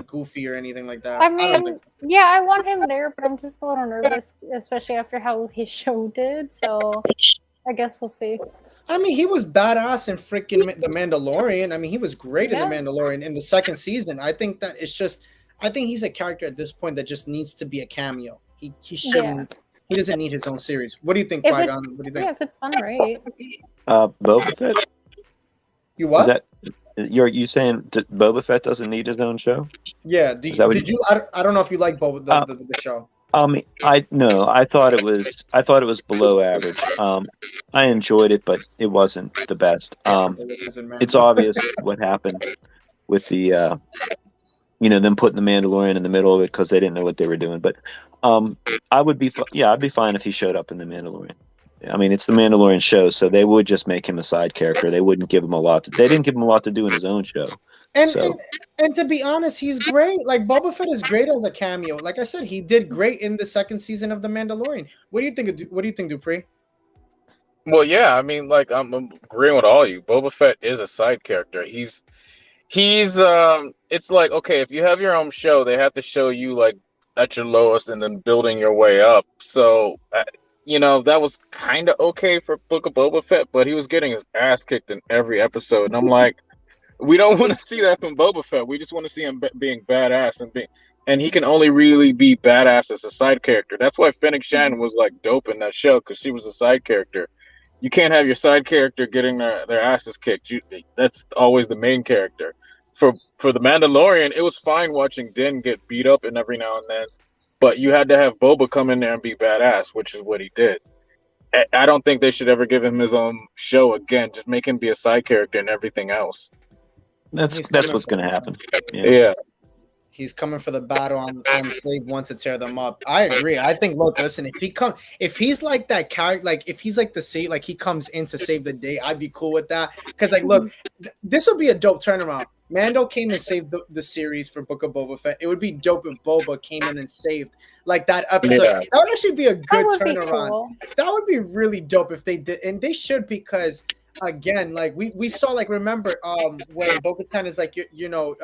S1: goofy or anything like that.
S2: I mean, I want him there, but I'm just a little nervous, especially after how his show did. So I guess we'll see.
S1: I mean, he was badass in freaking The Mandalorian. I mean, he was great in The
S2: Yeah.
S1: Mandalorian in the second season. I think that it's just, I think he's a character at this point that just needs to be a cameo. He shouldn't. He doesn't need his own series. What do you think,
S2: If
S1: Qui-Gon? What do you think?
S2: Yeah, if it's done right.
S4: Boba Fett.
S1: You what?
S4: Is that you saying Boba Fett doesn't need his own show?
S1: Yeah.
S4: Is that what
S1: Did you? I don't know if you like Boba the show.
S4: I thought it was below average. I enjoyed it, but it wasn't the best. It's obvious what happened with the them putting the Mandalorian in the middle of it because they didn't know what they were doing. But I'd be fine if he showed up in the Mandalorian. I mean, it's the Mandalorian show, so they would just make him a side character. They wouldn't give him a lot. They didn't give him a lot to do in his own show.
S1: And to be honest, he's great. Like Boba Fett is great as a cameo. Like I said, he did great in the second season of The Mandalorian. What do you think? What do you think, Dupree?
S5: Well, yeah, I mean, like I'm agreeing with all you. Boba Fett is a side character. He's it's like, okay, if you have your own show, they have to show you like at your lowest and then building your way up. So that was kind of okay for Book of Boba Fett, but he was getting his ass kicked in every episode, and I'm like, we don't want to see that from Boba Fett. We just want to see him being badass and he can only really be badass as a side character. That's why Fennec Shannon was like dope in that show, because she was a side character. You can't have your side character getting their asses kicked. That's always the main character. For the Mandalorian, it was fine watching Din get beat up and every now and then, but you had to have Boba come in there and be badass, which is what he did. I don't think they should ever give him his own show again. Just make him be a side character and everything else.
S4: That's what's going to happen.
S5: Yeah.
S1: He's coming for the battle on Slave One to tear them up. I agree. I think, look, listen, if he's like that character, like if he's like he comes in to save the day, I'd be cool with that. Because like, look, this would be a dope turnaround. Mando came and saved the series for Book of Boba Fett. It would be dope if Boba came in and saved like that episode.
S5: Yeah.
S1: That would actually be a good turnaround.
S2: Cool.
S1: That would be really dope if they did, and they should, because again, like we saw, like, remember when Bo-Katan is like, you're not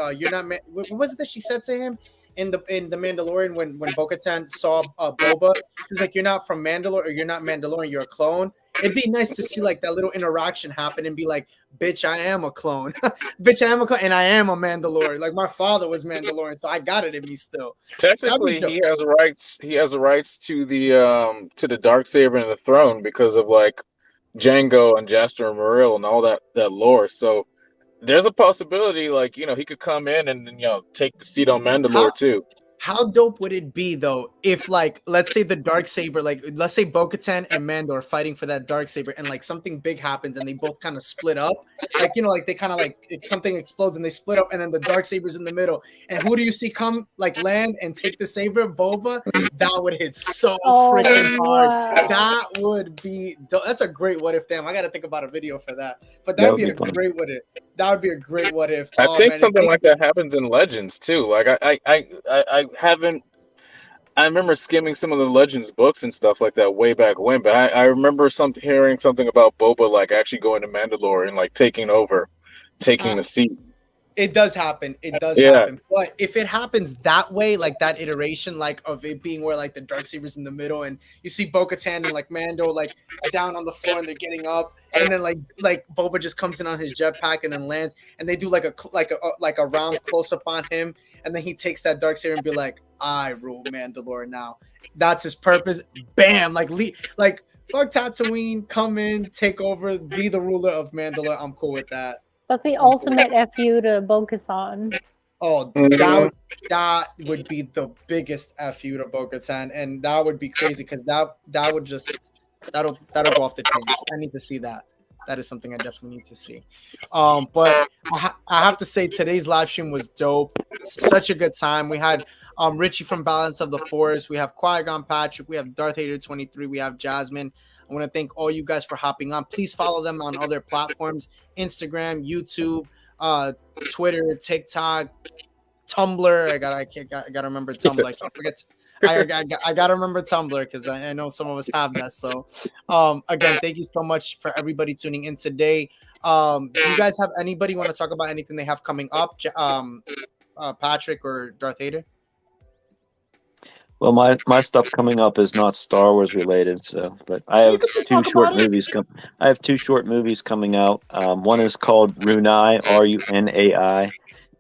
S1: what was it that she said to him in the Mandalorian when Bo-Katan saw Boba? She was like, you're not from Mandalore, or you're not Mandalorian, you're a clone. It'd be nice to see like that little interaction happen and be like, bitch, I am a clone. Bitch, I am a clone, and I am a Mandalorian. Like my father was Mandalorian, so I got it in me still.
S5: Technically, he has rights. He has the rights to the Darksaber and the throne because of like Django and Jaster Morrill and all that lore. So there's a possibility, like, he could come in and take the seat on Mandalore too.
S1: How dope would it be though if, like, let's say the Darksaber, like, let's say Bo-Katan and Mando are fighting for that Darksaber, and like something big happens and they both kind of split up, like, like they kind of like something explodes and they split up, and then the Darksaber's in the middle, and who do you see come like land and take the saber? Boba. That would hit so freaking hard.
S2: Wow.
S1: That would be that's a great what if. Damn, I got to think about a video for that. But that'd be a great what if. That would be a great what if.
S5: I think something like that happens in Legends too. Like I remember skimming some of the Legends books and stuff like that way back when, but I remember hearing something about Boba like actually going to Mandalore and like taking the seat. It
S1: does happen. It does happen. But if it happens that way, like that iteration, like of it being where like the Darksaber's in the middle and you see Bo-Katan and like Mando like down on the floor and they're getting up, and then like Boba just comes in on his jetpack and then lands, and they do like a round close up on him, and then he takes that Darksaber and be like, I rule Mandalore now. That's his purpose. Bam! Like fuck Tatooine, come in, take over, be the ruler of Mandalore. I'm cool with that.
S2: That's the ultimate FU to Bo-Katan.
S1: Oh, that would be the biggest FU to Bo-Katan, and that would be crazy because that'll go off the chains. I need to see that. That is something I definitely need to see. But I have to say today's live stream was dope. Such a good time. We had Richie from Balance of the Force. We have Qui-Gon Patrick. We have Darth Hater 23. We have Jasmine. I want to thank all you guys for hopping on. Please follow them on other platforms: Instagram, YouTube, Twitter, TikTok, Tumblr. I gotta remember Tumblr. I can't forget. I gotta remember Tumblr because I know some of us have that. So, again, thank you so much for everybody tuning in today. Do you guys have anybody want to talk about anything they have coming up? Patrick or Darth Hater?
S4: Well, my stuff coming up is not Star Wars related, so but I
S1: You
S4: have
S1: can still
S4: two
S1: talk
S4: short
S1: about it.
S4: movies I have two short movies coming out. One is called Runai, Runai, and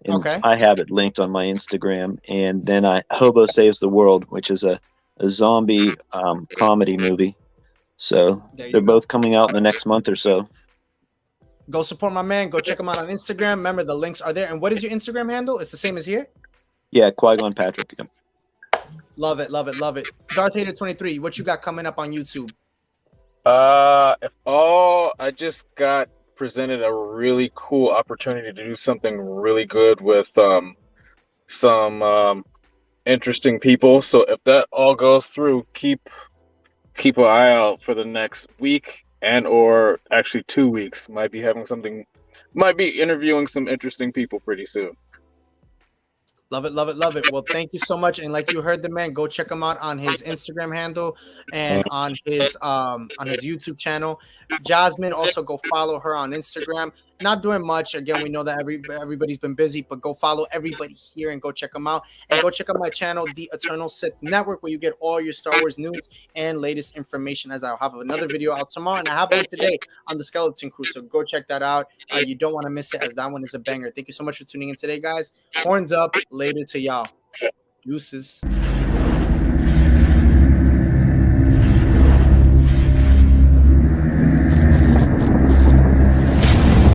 S1: Okay.
S4: I have it linked on my Instagram. And then Hobo Saves the World, which is a zombie comedy movie. So
S1: There you
S4: they're
S1: go.
S4: both coming out in the next month or so.
S1: Go support my man. Go check him out on Instagram. Remember, the links are there. And what is your Instagram handle? It's the same as here.
S4: Yeah, Qui-Gon Patrick. Yep.
S1: Love it, love it, love it. Darth Hater 23. What you got coming up on YouTube?
S5: I just got presented a really cool opportunity to do something really good with some interesting people. So if that all goes through, keep an eye out for the next week or actually 2 weeks. Might be interviewing some interesting people pretty soon.
S1: Love it, love it, love it. Well, thank you so much. And like you heard the man, go check him out on his Instagram handle and on his YouTube channel. Jasmine, also go follow her on Instagram. Not doing much. Again, we know that everybody's been busy, but go follow everybody here and go check them out. And go check out my channel, The Eternal Sith Network, where you get all your Star Wars news and latest information, as I'll have another video out tomorrow. And I have one today on the Skeleton Crew. So go check that out. You don't want to miss it, as that one is a banger. Thank you so much for tuning in today, guys. Horns up. Later to y'all. Deuces.